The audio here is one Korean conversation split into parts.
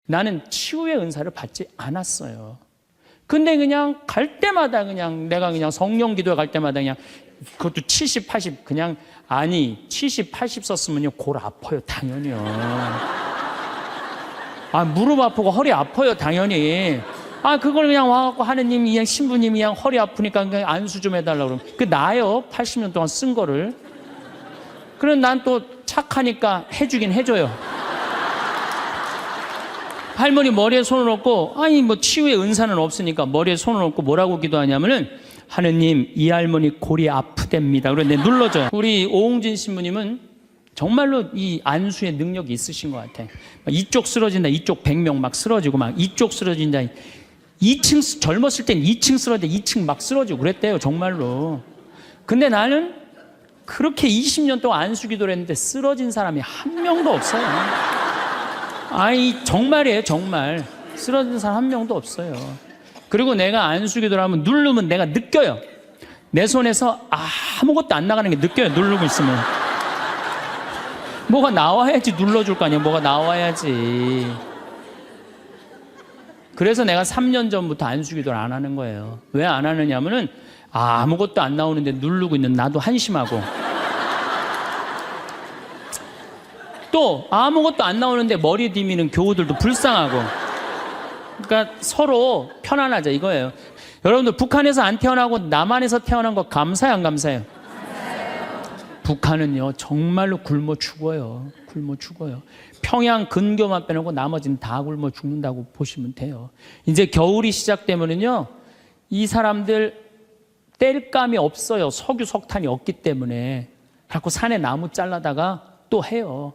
나는 치유의 은사를 받지 않았어요. 근데 그냥 갈 때마다 그냥 내가 그냥 성령 기도에 갈 때마다 그냥 그것도 70, 80 그냥 아니 70, 80 썼으면요 골 아파요 당연히요. 아 무릎 아프고 허리 아파요 당연히. 아 그걸 그냥 와갖고 하느님 그냥 신부님이 그냥 허리 아프니까 그냥 안수 좀 해달라고 그러면 그 나요 80년 동안 쓴 거를. 그럼 난 또 착하니까 해주긴 해줘요. 할머니 머리에 손을 얹고 아니 뭐 치유의 은사는 없으니까 머리에 손을 얹고 뭐라고 기도하냐면은 하느님 이 할머니 골이 아프답니다. 그런데 눌러줘요. 우리 오홍진 신부님은 정말로 이 안수의 능력이 있으신 것 같아. 이쪽 쓰러진다 이쪽 100명 막 쓰러지고 막 이쪽 쓰러진다 2층 젊었을 땐 2층 쓰러진다 2층 막 쓰러지고 그랬대요 정말로. 근데 나는 그렇게 20년 동안 안수 기도를 했는데 쓰러진 사람이 한 명도 없어요. 아이 정말이에요 정말. 쓰러진 사람 한 명도 없어요. 그리고 내가 안수 기도를 하면 누르면 내가 느껴요. 내 손에서 아무것도 안 나가는 게 느껴요. 누르고 있으면 뭐가 나와야지 눌러줄 거 아니야. 뭐가 나와야지. 그래서 내가 3년 전부터 안수 기도를 안 하는 거예요. 왜 안 하느냐면은 아무것도 안 나오는데 누르고 있는 나도 한심하고 또 아무것도 안 나오는데 머리 디미는 교우들도 불쌍하고. 그러니까 서로 편안하자 이거예요. 여러분들 북한에서 안 태어나고 남한에서 태어난 거 감사해요 안 감사해요? 북한은요 정말로 굶어 죽어요. 굶어 죽어요. 평양 근교만 빼놓고 나머지는 다 굶어 죽는다고 보시면 돼요. 이제 겨울이 시작되면은요 이 사람들 땔감이 없어요. 석유 석탄이 없기 때문에. 그래서 산에 나무 잘라다가 또 해요.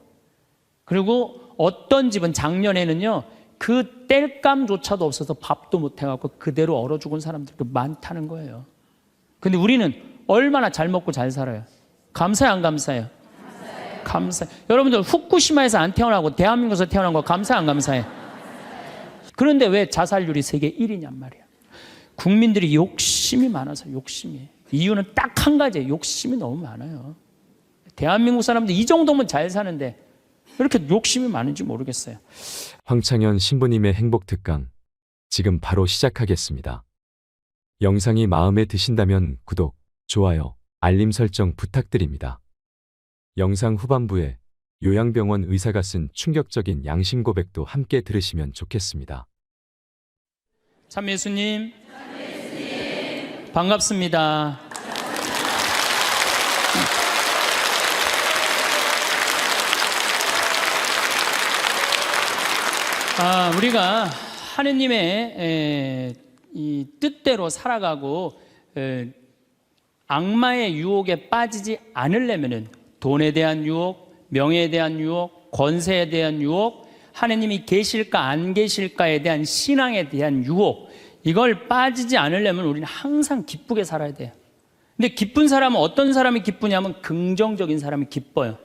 그리고 어떤 집은 작년에는요 그 땔감조차도 없어서 밥도 못 해갖고 그대로 얼어 죽은 사람들도 많다는 거예요. 근데 우리는 얼마나 잘 먹고 잘 살아요. 감사해요 안 감사해요? 감사해요. 여러분들 후쿠시마에서 안 태어나고 대한민국에서 태어난 거 감사해 안 감사해? 그런데 왜 자살률이 세계 1위냔 말이야. 국민들이 욕심이 많아서 욕심이. 이유는 딱 한 가지예요. 욕심이 너무 많아요. 대한민국 사람들 이 정도면 잘 사는데 왜 이렇게 욕심이 많은지 모르겠어요. 황창현 신부님의 행복 특강 지금 바로 시작하겠습니다. 영상이 마음에 드신다면 구독, 좋아요, 알림 설정 부탁드립니다. 영상 후반부에 요양병원 의사가 쓴 충격적인 양심 고백도 함께 들으시면 좋겠습니다. 참 예수님, 반갑습니다. 우리가 하느님의 이 뜻대로 살아가고 악마의 유혹에 빠지지 않으려면은 돈에 대한 유혹, 명예에 대한 유혹, 권세에 대한 유혹, 하느님이 계실까 안 계실까에 대한 신앙에 대한 유혹, 이걸 빠지지 않으려면 우리는 항상 기쁘게 살아야 돼요. 근데 기쁜 사람은 어떤 사람이 기쁘냐면 긍정적인 사람이 기뻐요.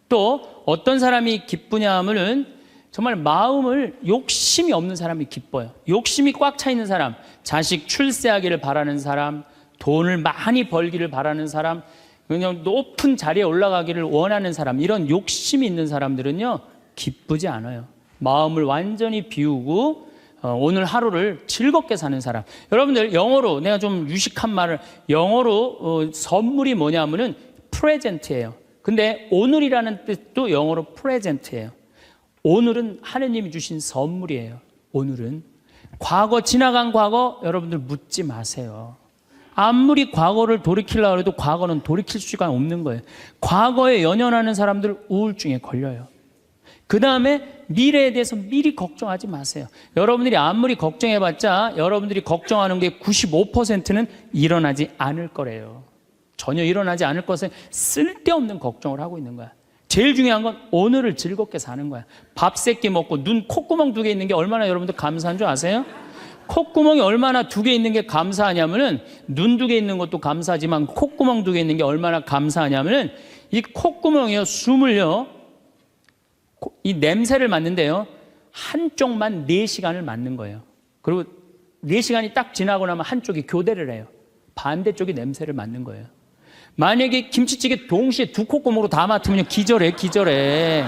또 어떤 사람이 기쁘냐 하면은 정말 마음을 욕심이 없는 사람이 기뻐요. 욕심이 꽉 차 있는 사람, 자식 출세하기를 바라는 사람, 돈을 많이 벌기를 바라는 사람, 그냥 높은 자리에 올라가기를 원하는 사람, 이런 욕심이 있는 사람들은요 기쁘지 않아요. 마음을 완전히 비우고 오늘 하루를 즐겁게 사는 사람. 여러분들 영어로 내가 좀 유식한 말을 영어로 선물이 뭐냐면은 프레젠트예요. 근데 오늘이라는 뜻도 영어로 프레젠트예요. 오늘은 하느님이 주신 선물이에요. 오늘은 과거 지나간 과거 여러분들 묻지 마세요. 아무리 과거를 돌이키려고 해도 과거는 돌이킬 수가 없는 거예요. 과거에 연연하는 사람들 우울증에 걸려요. 그 다음에 미래에 대해서 미리 걱정하지 마세요. 여러분들이 아무리 걱정해봤자 여러분들이 걱정하는 게 95%는 일어나지 않을 거래요. 전혀 일어나지 않을 것에 쓸데없는 걱정을 하고 있는 거야. 제일 중요한 건 오늘을 즐겁게 사는 거야. 밥 3끼 먹고 눈 콧구멍 2개 있는 게 얼마나 여러분들 감사한 줄 아세요? 콧구멍이 얼마나 2개 있는 게 감사하냐면은 눈 2개 있는 것도 감사하지만 콧구멍 2개 있는 게 얼마나 감사하냐면은 이 콧구멍이요 숨을요 이 냄새를 맡는데요 한쪽만 4시간을 맡는 거예요. 그리고 4시간이 딱 지나고 나면 한쪽이 교대를 해요. 반대쪽이 냄새를 맡는 거예요. 만약에 김치찌개 동시에 2 콧구멍으로 다 맡으면 기절해.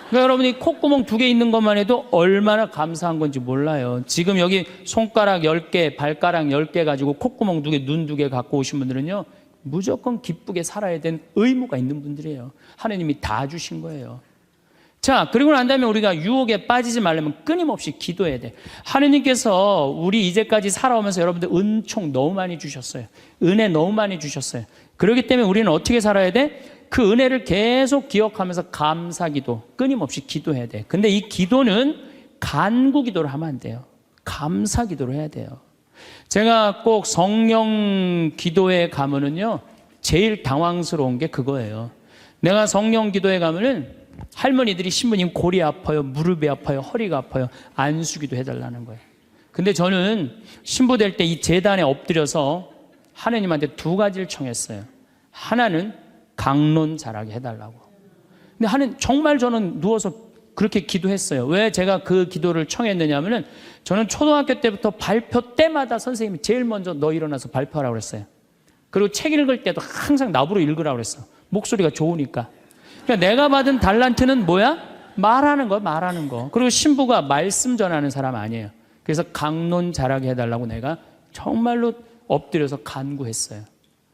그러니까 여러분이 콧구멍 2개 있는 것만 해도 얼마나 감사한 건지 몰라요. 지금 여기 손가락 10개, 발가락 10개 가지고 콧구멍 2개, 눈 2개 갖고 오신 분들은요, 무조건 기쁘게 살아야 되는 의무가 있는 분들이에요. 하나님이 다 주신 거예요. 자, 그리고 난 다음에 우리가 유혹에 빠지지 말려면 끊임없이 기도해야 돼. 하느님께서 우리 이제까지 살아오면서 여러분들 은총 너무 많이 주셨어요. 은혜 너무 많이 주셨어요. 그렇기 때문에 우리는 어떻게 살아야 돼? 그 은혜를 계속 기억하면서 감사기도 끊임없이 기도해야 돼. 근데 이 기도는 간구 기도를 하면 안 돼요. 감사 기도를 해야 돼요. 제가 꼭 성령 기도에 가면은요, 제일 당황스러운 게 그거예요. 내가 성령 기도에 가면은 할머니들이 신부님 골이 아파요, 무릎이 아파요, 허리가 아파요, 안수기도 해달라는 거예요. 근데 저는 신부 될 때 이 제단에 엎드려서 하나님한테 2가지를 청했어요. 하나는 강론 잘하게 해달라고. 근데 정말 저는 누워서 그렇게 기도했어요. 왜 제가 그 기도를 청했느냐면은 저는 초등학교 때부터 발표 때마다 선생님이 제일 먼저 너 일어나서 발표하라고 그랬어요. 그리고 책 읽을 때도 항상 나보러 읽으라고 그랬어. 목소리가 좋으니까. 그러니까 내가 받은 달란트는 뭐야? 말하는 거, 말하는 거. 그리고 신부가 말씀 전하는 사람 아니에요. 그래서 강론 잘하게 해달라고 내가 정말로 엎드려서 간구했어요.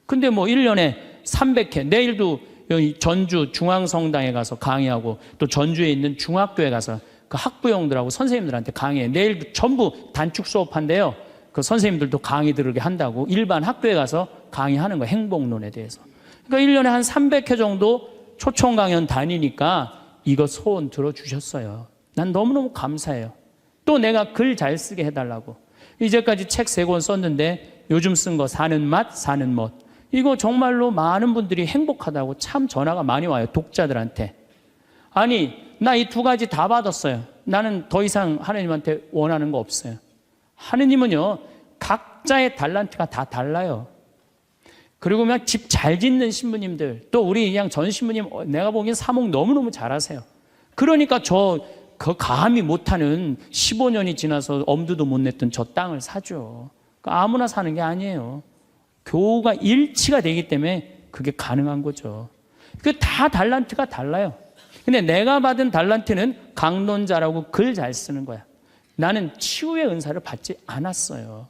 근데 뭐 1년에 300회, 내일도 여기 전주 중앙성당에 가서 강의하고 또 전주에 있는 중학교에 가서 그 학부형들하고 선생님들한테 강의해. 내일도 전부 단축 수업한대요. 그 선생님들도 강의 들으게 한다고 일반 학교에 가서 강의하는 거예요. 행복론에 대해서. 그러니까 1년에 한 300회 정도 초청 강연 다니니까 이거 소원 들어주셨어요. 난 너무너무 감사해요. 또 내가 글 잘 쓰게 해달라고. 이제까지 책 3권 썼는데 요즘 쓴 거 사는 맛, 사는 멋. 이거 정말로 많은 분들이 행복하다고 참 전화가 많이 와요. 독자들한테. 아니, 나 이 2가지 다 받았어요. 나는 더 이상 하나님한테 원하는 거 없어요. 하느님은요, 각자의 달란트가 다 달라요. 그리고 그냥 집 잘 짓는 신부님들, 또 우리 그냥 전 신부님, 내가 보기엔 사목 너무너무 잘하세요. 그러니까 그 감히 못하는 15년이 지나서 엄두도 못 냈던 저 땅을 사죠. 그러니까 아무나 사는 게 아니에요. 교우가 일치가 되기 때문에 그게 가능한 거죠. 그 다 달란트가 달라요. 근데 내가 받은 달란트는 강론 잘하고 글 잘 쓰는 거야. 나는 치유의 은사를 받지 않았어요.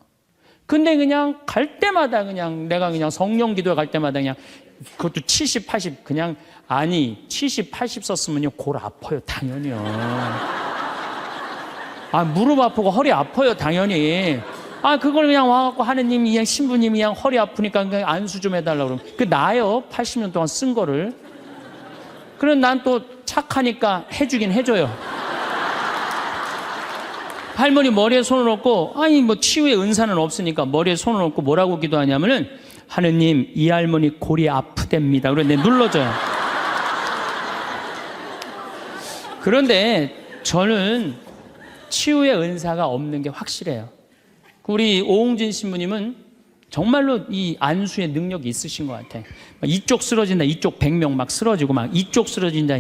근데 그냥 갈 때마다 그냥 내가 그냥 성령 기도에 갈 때마다 그냥 그것도 70, 80 그냥 아니 70, 80 썼으면요 골 아파요 당연히요. 아 무릎 아프고 허리 아파요 당연히. 아 그걸 그냥 와갖고 하느님이 그냥 신부님이 그냥 허리 아프니까 그냥 안수 좀 해달라고 그러면 그 나요 80년 동안 쓴 거를. 그럼 난 또 착하니까 해주긴 해줘요. 할머니 머리에 손을 얹고 아니 뭐 치유의 은사는 없으니까 머리에 손을 얹고 뭐라고 기도하냐면은 하느님 이 할머니 골이 아프답니다. 그런데 눌러줘요. 그런데 저는 치유의 은사가 없는 게 확실해요. 우리 오홍진 신부님은 정말로 이 안수의 능력이 있으신 것 같아. 이쪽 쓰러진다, 이쪽 100명 막 쓰러지고 막 이쪽 쓰러진다.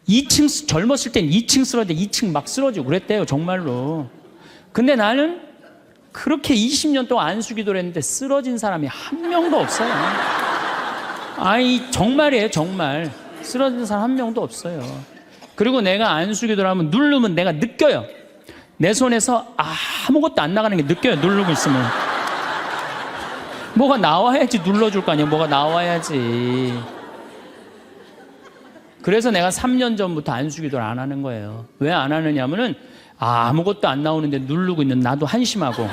2층 젊었을 땐 2층 쓰러져 2층 막 쓰러지고 그랬대요 정말로. 근데 나는 그렇게 20년 동안 안수 기도를 했는데 쓰러진 사람이 한 명도 없어요. 아이 정말이에요 정말. 쓰러진 사람 한 명도 없어요. 그리고 내가 안수 기도를 하면 누르면 내가 느껴요. 내 손에서 아무것도 안 나가는 게 느껴요. 누르고 있으면 뭐가 나와야지 눌러줄 거 아니에요. 뭐가 나와야지. 그래서 내가 3년 전부터 안수기도를 안 하는 거예요. 왜 안 하느냐면은 아무것도 안 나오는데 누르고 있는 나도 한심하고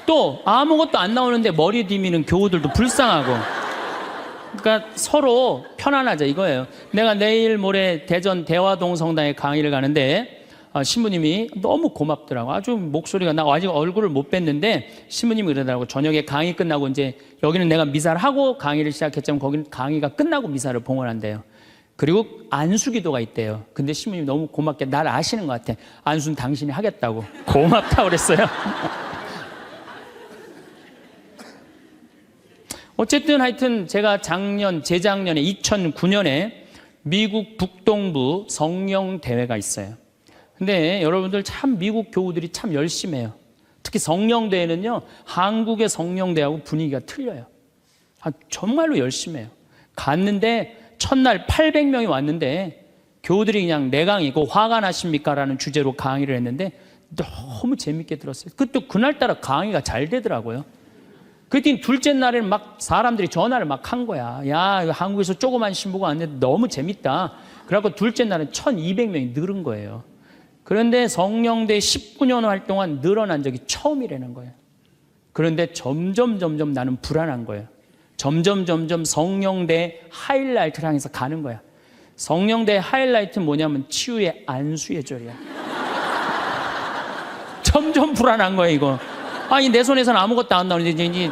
또 아무것도 안 나오는데 머리 디미는 교우들도 불쌍하고. 그러니까 서로 편안하자 이거예요. 내가 내일 모레 대전 대화동 성당에 강의를 가는데 신부님이 너무 고맙더라고. 아주 목소리가 나 아직 얼굴을 못 뵀는데 신부님이 그러더라고. 저녁에 강의 끝나고 이제 여기는 내가 미사를 하고 강의를 시작했지만 거기는 강의가 끝나고 미사를 봉헌한대요. 그리고 안수기도가 있대요. 근데 신부님이 너무 고맙게 날 아시는 것 같아. 안수는 당신이 하겠다고. 고맙다고 그랬어요. 어쨌든 하여튼 제가 재작년에 2009년에 미국 북동부 성령 대회가 있어요. 근데 여러분들 참 미국 교우들이 참 열심히 해요. 특히 성령대회는요, 한국의 성령대회하고 분위기가 틀려요. 정말로 열심히 해요. 갔는데 첫날 800명이 왔는데 교우들이 그냥 내 강의고 화가 나십니까? 라는 주제로 강의를 했는데 너무 재밌게 들었어요. 또 그날따라 강의가 잘 되더라고요. 그랬더니 둘째 날에는 막 사람들이 전화를 막 한 거야. 야, 한국에서 조그만 신부가 왔는데 너무 재밌다. 그래갖고 둘째 날은 1200명이 늘은 거예요. 그런데 성령대 19년 활동한 늘어난 적이 처음이라는 거예요. 그런데 점점 나는 불안한 거예요. 점점 성령대 하이라이트를 향해서 가는 거야. 성령대 하이라이트는 뭐냐면 치유의 안수의 절이야. 점점 불안한 거예요, 이거. 아니, 내 손에서는 아무것도 안 나오는데 이제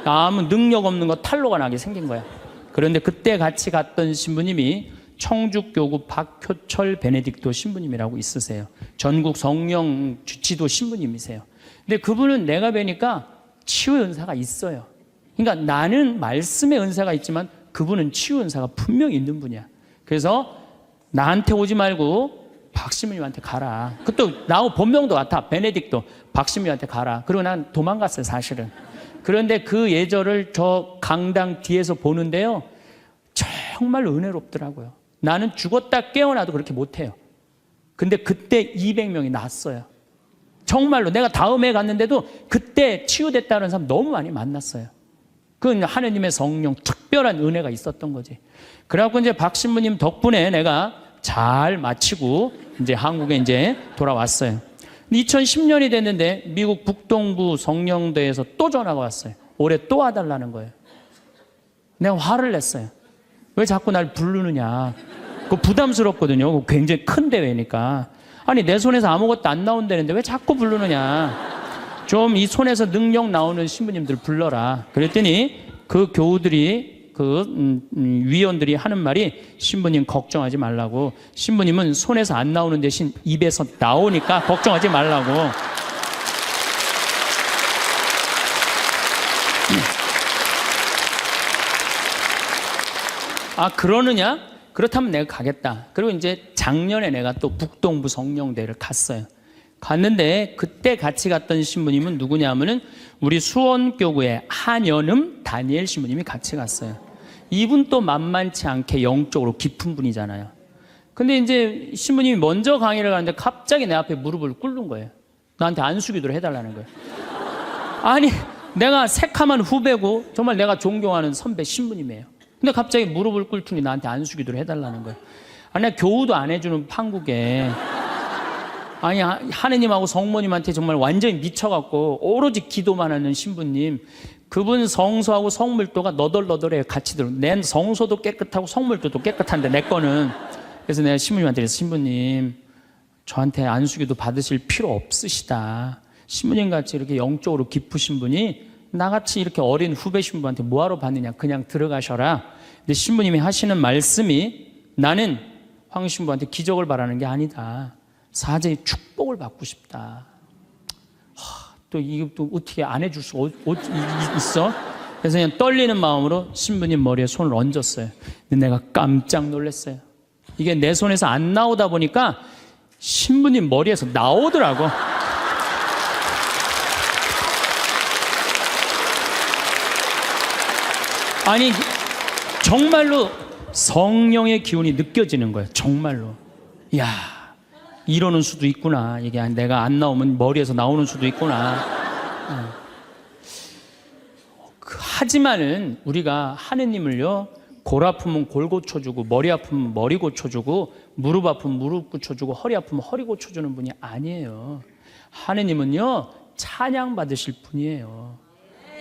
아무 능력 없는 거 탈로가 나게 생긴 거야. 그런데 그때 같이 갔던 신부님이 청주교구 박효철 베네딕토 신부님이라고 있으세요. 전국 성령 지도 신부님이세요. 근데 그분은 내가 뵈니까 치유 은사가 있어요. 그러니까 나는 말씀의 은사가 있지만 그분은 치유 은사가 분명히 있는 분이야. 그래서 나한테 오지 말고 박신부님한테 가라. 그것도 나하고 본명도 같아. 베네딕토. 박신부님한테 가라. 그리고 난 도망갔어요, 사실은. 그런데 그 예절을 저 강당 뒤에서 보는데요, 정말 은혜롭더라고요. 나는 죽었다 깨어나도 그렇게 못해요. 근데 그때 200명이 났어요. 정말로 내가 다음에 갔는데도 그때 치유됐다는 사람 너무 많이 만났어요. 그건 하느님의 성령 특별한 은혜가 있었던 거지. 그래갖고 이제 박 신부님 덕분에 내가 잘 마치고 이제 한국에 이제 돌아왔어요. 2010년이 됐는데 미국 북동부 성령대에서 또 전화가 왔어요. 올해 또 와달라는 거예요. 내가 화를 냈어요. 왜 자꾸 날 부르느냐. 그거 부담스럽거든요. 그거 굉장히 큰 대회니까. 아니, 내 손에서 아무것도 안 나온다는데 왜 자꾸 부르느냐. 좀 이 손에서 능력 나오는 신부님들 불러라. 그랬더니 그 교우들이 위원들이 하는 말이 신부님 걱정하지 말라고. 신부님은 손에서 안 나오는 대신 입에서 나오니까 걱정하지 말라고. 아, 그러느냐? 그렇다면 내가 가겠다. 그리고 이제 작년에 내가 또 북동부 성령대를 갔어요. 갔는데 그때 같이 갔던 신부님은 누구냐 하면은 우리 수원교구의 한연음 다니엘 신부님이 같이 갔어요. 이분 또 만만치 않게 영적으로 깊은 분이잖아요. 근데 이제 신부님이 먼저 강의를 가는데 갑자기 내 앞에 무릎을 꿇는 거예요. 나한테 안수기도를 해달라는 거예요. 아니, 내가 새카만 후배고 정말 내가 존경하는 선배 신부님이에요. 근데 갑자기 무릎을 꿇더니 나한테 안수기도를 해달라는 거예요. 아니, 내가 교우도 안 해주는 판국에, 아니, 하느님하고 성모님한테 정말 완전히 미쳐갖고 오로지 기도만 하는 신부님, 그분 성소하고 성물도가 너덜너덜해요. 같이 들어. 내 성소도 깨끗하고 성물도도 깨끗한데 내 거는. 그래서 내가 신부님한테 그래서 신부님, 저한테 안수기도 받으실 필요 없으시다. 신부님 같이 이렇게 영적으로 깊으신 분이 나같이 이렇게 어린 후배 신부한테 뭐하러 받느냐. 그냥 들어가셔라. 근데 신부님이 하시는 말씀이 나는 황 신부한테 기적을 바라는 게 아니다. 사제의 축복을 받고 싶다. 또 이게 또 어떻게 안 해줄 수 있어? 그래서 그냥 떨리는 마음으로 신부님 머리에 손을 얹었어요. 근데 내가 깜짝 놀랐어요. 이게 내 손에서 안 나오다 보니까 신부님 머리에서 나오더라고. 아니, 정말로 성령의 기운이 느껴지는 거예요. 정말로. 이야, 이러는 수도 있구나. 이게 내가 안 나오면 머리에서 나오는 수도 있구나. 하지만은 우리가 하느님을요, 골 아프면 골 고쳐주고, 머리 아프면 머리 고쳐주고, 무릎 아프면 무릎 고쳐주고, 허리 아프면 허리 고쳐주는 분이 아니에요. 하느님은요, 찬양 받으실 분이에요.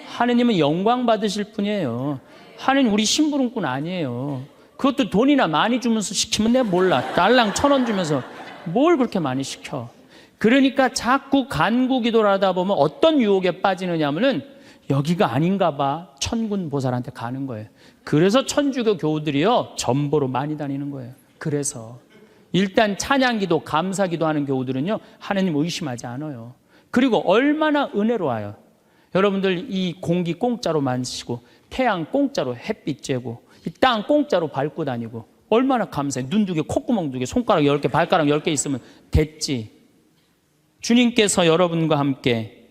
하느님은 영광 받으실 분이에요. 하느님 우리 심부름꾼 아니에요. 그것도 돈이나 많이 주면서 시키면 내가 몰라. 달랑 1,000원 주면서 뭘 그렇게 많이 시켜. 그러니까 자꾸 간구 기도를 하다 보면 어떤 유혹에 빠지느냐 하면은 여기가 아닌가 봐. 천군 보살한테 가는 거예요. 그래서 천주교 교우들이요, 전보로 많이 다니는 거예요. 그래서 일단 찬양기도 감사기도 하는 교우들은요, 하느님 의심하지 않아요. 그리고 얼마나 은혜로워요. 여러분들 이 공기 공짜로 마시고, 태양 공짜로 햇빛 쬐고, 이 땅 공짜로 밟고 다니고, 얼마나 감사해. 눈 2개, 콧구멍 2개, 손가락 10개, 발가락 10개 있으면 됐지. 주님께서 여러분과 함께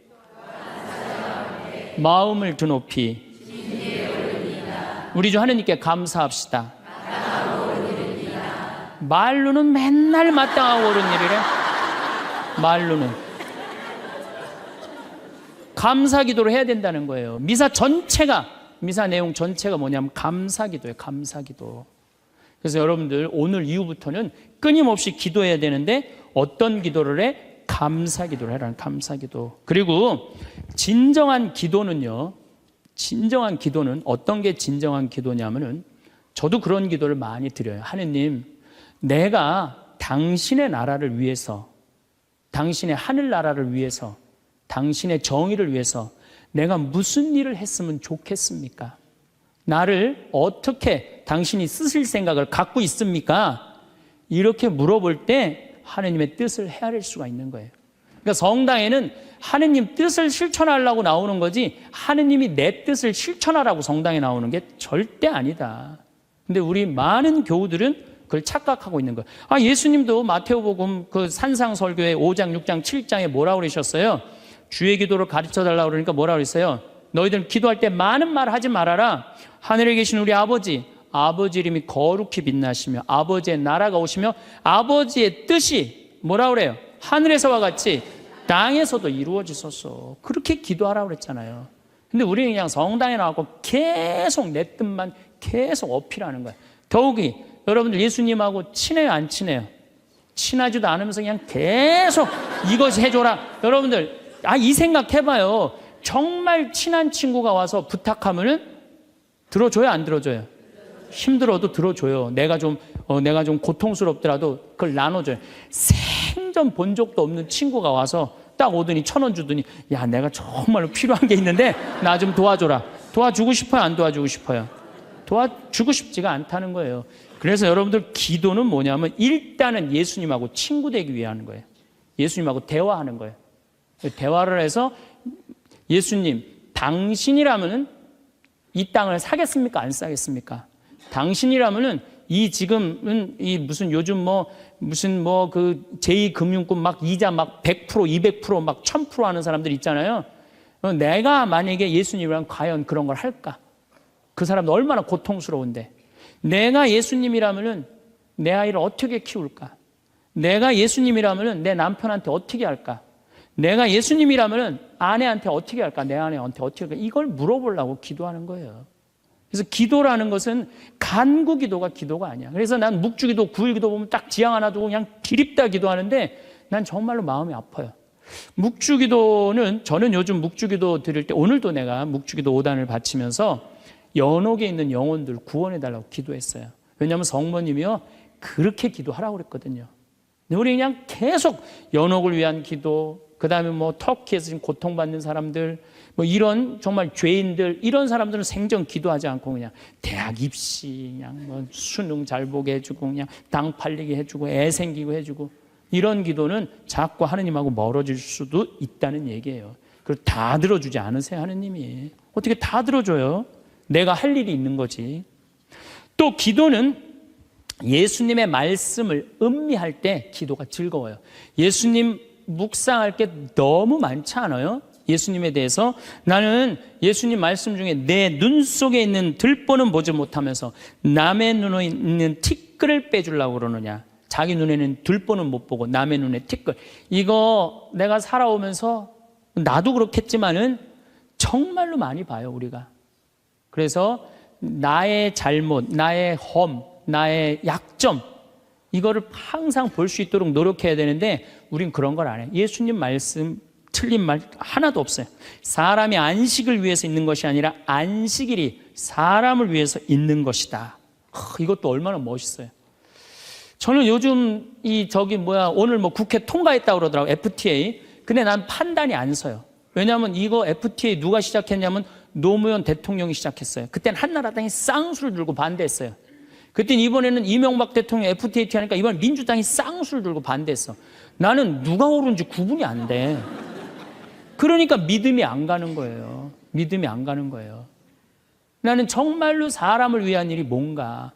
마음을 드높이 우리 주 하느님께 감사합시다. 말로는 맨날 마땅하고 옳은 일이래. 말로는. 감사 기도를 해야 된다는 거예요. 미사 내용 전체가 뭐냐면 감사 기도예요. 감사 기도. 그래서 여러분들 오늘 이후부터는 끊임없이 기도해야 되는데 어떤 기도를 해? 감사 기도를 해라는 감사 기도. 그리고 진정한 기도는요. 진정한 기도는 어떤 게 진정한 기도냐면은 저도 그런 기도를 많이 드려요. 하느님, 내가 당신의 나라를 위해서, 당신의 하늘나라를 위해서, 당신의 정의를 위해서 내가 무슨 일을 했으면 좋겠습니까? 나를 어떻게 당신이 쓰실 생각을 갖고 있습니까? 이렇게 물어볼 때 하느님의 뜻을 헤아릴 수가 있는 거예요. 그러니까 성당에는 하느님 뜻을 실천하려고 나오는 거지 하느님이 내 뜻을 실천하라고 성당에 나오는 게 절대 아니다. 근데 우리 많은 교우들은 그걸 착각하고 있는 거예요. 예수님도 마태오복음 그 산상설교의 5장, 6장, 7장에 뭐라고 그러셨어요? 주의 기도를 가르쳐달라고 그러니까 뭐라고 그랬어요? 너희들 기도할 때 많은 말 하지 말아라. 하늘에 계신 우리 아버지 이름이 거룩히 빛나시며 아버지의 나라가 오시며 아버지의 뜻이 뭐라고 그래요? 하늘에서와 같이 땅에서도 이루어지소서. 그렇게 기도하라고 그랬잖아요. 근데 우리는 그냥 성당에 나와서 계속 내 뜻만 계속 어필하는 거예요. 더욱이 여러분들 예수님하고 친해요, 안 친해요? 친하지도 않으면서 그냥 계속 이것이 해줘라. 여러분들 이 생각 해봐요. 정말 친한 친구가 와서 부탁하면은 들어줘요, 안 들어줘요? 힘들어도 들어줘요. 내가 좀 고통스럽더라도 그걸 나눠줘요. 생전 본 적도 없는 친구가 와서 딱 오더니 1,000원 주더니 야, 내가 정말로 필요한 게 있는데 나 좀 도와줘라. 도와주고 싶어요, 안 도와주고 싶어요? 도와주고 싶지가 않다는 거예요. 그래서 여러분들 기도는 뭐냐면 일단은 예수님하고 친구 되기 위해 하는 거예요. 예수님하고 대화하는 거예요. 대화를 해서 예수님, 당신이라면은 이 땅을 사겠습니까? 안 사겠습니까? 당신이라면은 지금은 무슨 요즘 그 제2금융권 막 이자 막 100%, 200%, 막 1000% 하는 사람들 있잖아요. 내가 만약에 예수님이라면 과연 그런 걸 할까? 그 사람도 얼마나 고통스러운데. 내가 예수님이라면은 내 아이를 어떻게 키울까? 내가 예수님이라면은 내 남편한테 어떻게 할까? 내가 예수님이라면은 아내한테 어떻게 할까? 내 아내한테 어떻게 할까? 이걸 물어보려고 기도하는 거예요. 그래서 기도라는 것은 간구 기도가 기도가 아니야. 그래서 난 묵주기도, 구일기도 보면 딱 지향 하나 두고 그냥 기립다 기도하는데 난 정말로 마음이 아파요. 묵주기도는 저는 요즘 묵주기도 드릴 때 오늘도 내가 묵주기도 5단을 바치면서 연옥에 있는 영혼들 구원해달라고 기도했어요. 왜냐하면 성모님이요 그렇게 기도하라고 그랬거든요. 우리 그냥 계속 연옥을 위한 기도, 그 다음에 터키에서 지금 고통받는 사람들, 이런 정말 죄인들, 이런 사람들은 생전 기도하지 않고 그냥 대학 입시, 그냥 수능 잘 보게 해주고, 그냥 당 팔리게 해주고, 애 생기고 해주고, 이런 기도는 자꾸 하느님하고 멀어질 수도 있다는 얘기예요. 그걸 다 들어주지 않으세요, 하느님이. 어떻게 다 들어줘요? 내가 할 일이 있는 거지. 또 기도는 예수님의 말씀을 음미할 때 기도가 즐거워요. 예수님 묵상할 게 너무 많지 않아요? 예수님에 대해서 나는 예수님 말씀 중에 내 눈 속에 있는 들보는 보지 못하면서 남의 눈에 있는 티끌을 빼주려고 그러느냐. 자기 눈에는 들보는 못 보고 남의 눈에 티끌. 이거 내가 살아오면서 나도 그렇겠지만은 정말로 많이 봐요, 우리가. 그래서 나의 잘못, 나의 험, 나의 약점, 이거를 항상 볼 수 있도록 노력해야 되는데 우린 그런 걸 안 해요. 예수님 말씀 틀린 말 하나도 없어요. 사람이 안식을 위해서 있는 것이 아니라 안식일이 사람을 위해서 있는 것이다. 이것도 얼마나 멋있어요. 저는 요즘 오늘 국회 통과했다고 그러더라고요. FTA. 근데 난 판단이 안 서요. 왜냐하면 이거 FTA 누가 시작했냐면 노무현 대통령이 시작했어요. 그때는 한나라당이 쌍수를 들고 반대했어요. 그때 이번에는 이명박 대통령 FTA 하니까 이번 민주당이 쌍수를 들고 반대했어. 나는 누가 옳은지 구분이 안 돼. 그러니까 믿음이 안 가는 거예요. 믿음이 안 가는 거예요. 나는 정말로 사람을 위한 일이 뭔가,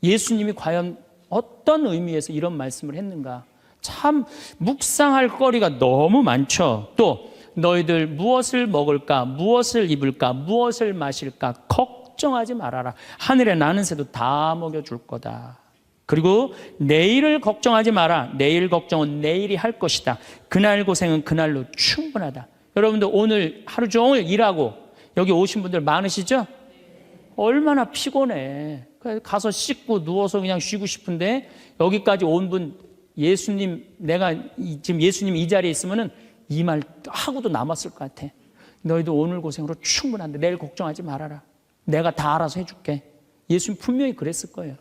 예수님이 과연 어떤 의미에서 이런 말씀을 했는가, 참 묵상할 거리가 너무 많죠. 또 너희들 무엇을 먹을까, 무엇을 입을까, 무엇을 마실까 걱정하지 말아라. 하늘에 나는 새도 다 먹여줄 거다. 그리고 내일을 걱정하지 마라. 내일 걱정은 내일이 할 것이다. 그날 고생은 그날로 충분하다. 여러분들 오늘 하루 종일 일하고 여기 오신 분들 많으시죠? 얼마나 피곤해. 가서 씻고 누워서 그냥 쉬고 싶은데 여기까지 온 분 예수님, 내가 지금 예수님 이 자리에 있으면은 이 말 하고도 남았을 것 같아. 너희도 오늘 고생으로 충분한데 내일 걱정하지 말아라. 내가 다 알아서 해줄게. 예수님 분명히 그랬을 거예요.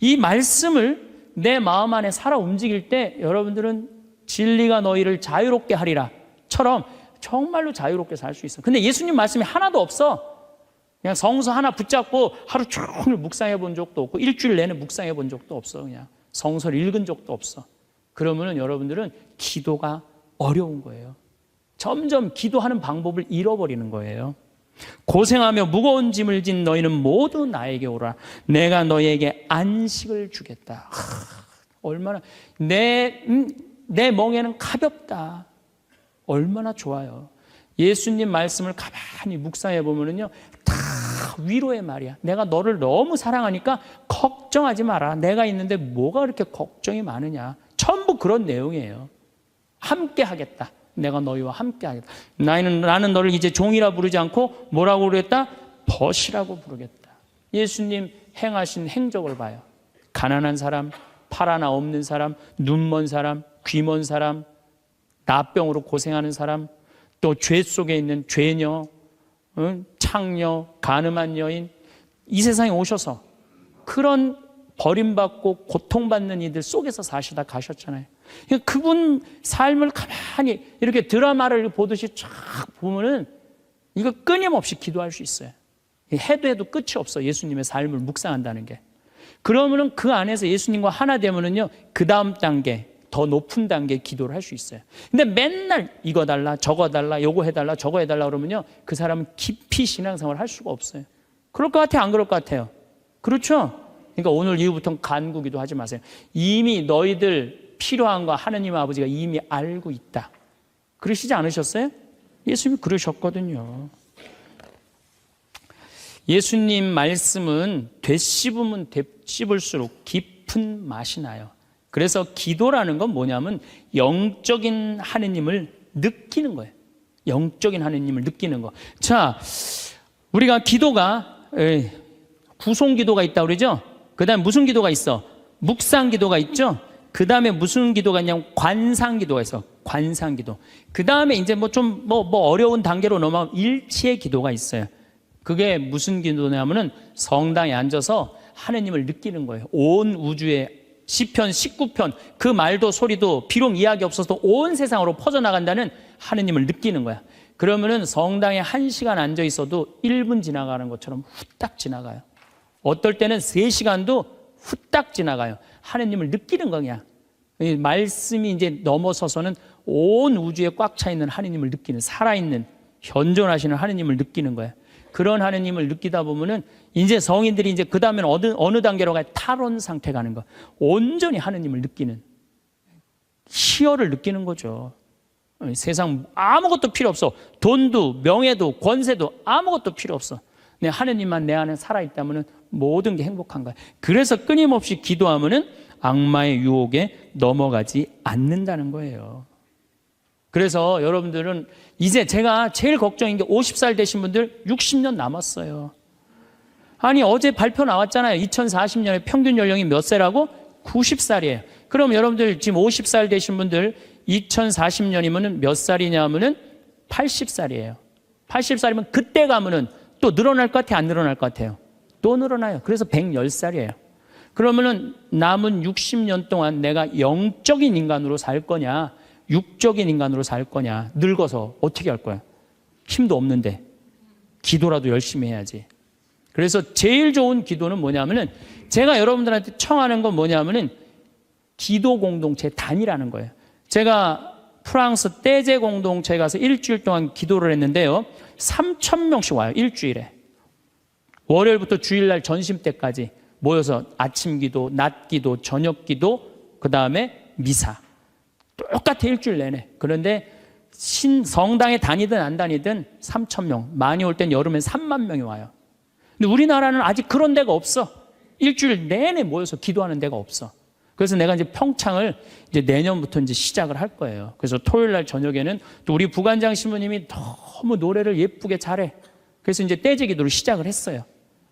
이 말씀을 내 마음 안에 살아 움직일 때 여러분들은 진리가 너희를 자유롭게 하리라 처럼 정말로 자유롭게 살 수 있어. 근데 예수님 말씀이 하나도 없어. 그냥 성서 하나 붙잡고 하루 종일 묵상해 본 적도 없고 일주일 내내 묵상해 본 적도 없어. 그냥 성서를 읽은 적도 없어. 그러면은 여러분들은 기도가 어려운 거예요. 점점 기도하는 방법을 잃어버리는 거예요. 고생하며 무거운 짐을 진 너희는 모두 나에게 오라. 내가 너희에게 안식을 주겠다. 얼마나 내 멍에는 가볍다. 얼마나 좋아요. 예수님 말씀을 가만히 묵상해 보면은요, 다 위로의 말이야. 내가 너를 너무 사랑하니까 걱정하지 마라. 내가 있는데 뭐가 그렇게 걱정이 많으냐. 전부 그런 내용이에요. 함께 하겠다. 내가 너희와 함께 하겠다. 나는 너를 이제 종이라 부르지 않고 뭐라고 그랬다? 벗이라고 부르겠다. 예수님 행하신 행적을 봐요. 가난한 사람, 팔 하나 없는 사람, 눈 먼 사람, 귀 먼 사람, 나병으로 고생하는 사람, 또 죄 속에 있는 죄녀, 창녀, 가늠한 여인, 이 세상에 오셔서 그런 버림받고 고통받는 이들 속에서 사시다 가셨잖아요. 그러니까 그분 삶을 가만히 이렇게 드라마를 보듯이 쫙 보면은 이거 끊임없이 기도할 수 있어요. 해도 끝이 없어. 예수님의 삶을 묵상한다는 게. 그러면은 그 안에서 예수님과 하나 되면은요, 그 다음 단계, 더 높은 단계 기도를 할 수 있어요. 근데 맨날 이거 달라, 저거 달라, 요거 해달라, 저거 해달라 그러면요, 그 사람은 깊이 신앙생활을 할 수가 없어요. 그럴 것 같아요? 안 그럴 것 같아요? 그렇죠? 그러니까 오늘 이후부터는 간구기도 하지 마세요. 이미 너희들 필요한 거 하느님 아버지가 이미 알고 있다. 그러시지 않으셨어요? 예수님이 그러셨거든요. 예수님 말씀은 되씹으면 되씹을수록 깊은 맛이 나요. 그래서 기도라는 건 뭐냐면 영적인 하느님을 느끼는 거예요. 영적인 하느님을 느끼는 거. 자, 우리가 기도가 구송 기도가 있다고 그러죠? 그 다음에 무슨 기도가 있어? 묵상 기도가 있죠? 그 다음에 무슨 기도가 있냐면 관상 기도가 있어. 관상 기도. 그 다음에 이제 어려운 단계로 넘어가면 일치의 기도가 있어요. 그게 무슨 기도냐면은 성당에 앉아서 하느님을 느끼는 거예요. 온 우주에 시편 19편 그 말도 소리도 비록 이야기 없어서 온 세상으로 퍼져나간다는 하느님을 느끼는 거야. 그러면은 성당에 1시간 앉아 있어도 1분 지나가는 것처럼 후딱 지나가요. 어떨 때는 3시간도 후딱 지나가요. 하느님을 느끼는 거냐. 이 말씀이 이제 넘어서서는 온 우주에 꽉 차 있는 하느님을 느끼는, 살아있는 현존하시는 하느님을 느끼는 거야. 그런 하느님을 느끼다 보면은 이제 성인들이 이제 그 다음에는 어느 단계로 가요? 탈원 상태 가는 거. 온전히 하느님을 느끼는, 희열을 느끼는 거죠. 세상 아무것도 필요 없어. 돈도 명예도 권세도 아무것도 필요 없어. 내 하느님만 내 안에 살아있다면은 모든 게 행복한 거야. 그래서 끊임없이 기도하면은 악마의 유혹에 넘어가지 않는다는 거예요. 그래서 여러분들은 이제 제가 제일 걱정인 게 50살 되신 분들 60년 남았어요. 아니 어제 발표 나왔잖아요. 2040년에 평균 연령이 몇 세라고? 90살이에요. 그럼 여러분들 지금 50살 되신 분들 2040년이면 몇 살이냐 하면은 80살이에요. 80살이면 그때 가면은 또 늘어날 것 같아요? 안 늘어날 것 같아요? 또 늘어나요. 그래서 110살이에요. 그러면은 남은 60년 동안 내가 영적인 인간으로 살 거냐, 육적인 인간으로 살 거냐, 늙어서 어떻게 할 거야? 힘도 없는데 기도라도 열심히 해야지. 그래서 제일 좋은 기도는 뭐냐면은 제가 여러분들한테 청하는 건 뭐냐면은 기도 공동체 단위라는 거예요. 제가 프랑스 떼제 공동체에 가서 일주일 동안 기도를 했는데요. 3,000명씩 와요. 일주일에. 월요일부터 주일날 전심 때까지 모여서 아침 기도, 낮 기도, 저녁 기도, 그 다음에 미사. 똑같아 일주일 내내. 그런데 성당에 다니든 안 다니든 3,000명. 많이 올 땐 여름엔 3만 명이 와요. 근데 우리나라는 아직 그런 데가 없어. 일주일 내내 모여서 기도하는 데가 없어. 그래서 내가 이제 평창을 이제 내년부터 이제 시작을 할 거예요. 그래서 토요일 날 저녁에는 또 우리 부관장 신부님이 너무 노래를 예쁘게 잘해. 그래서 이제 떼제 기도를 시작을 했어요.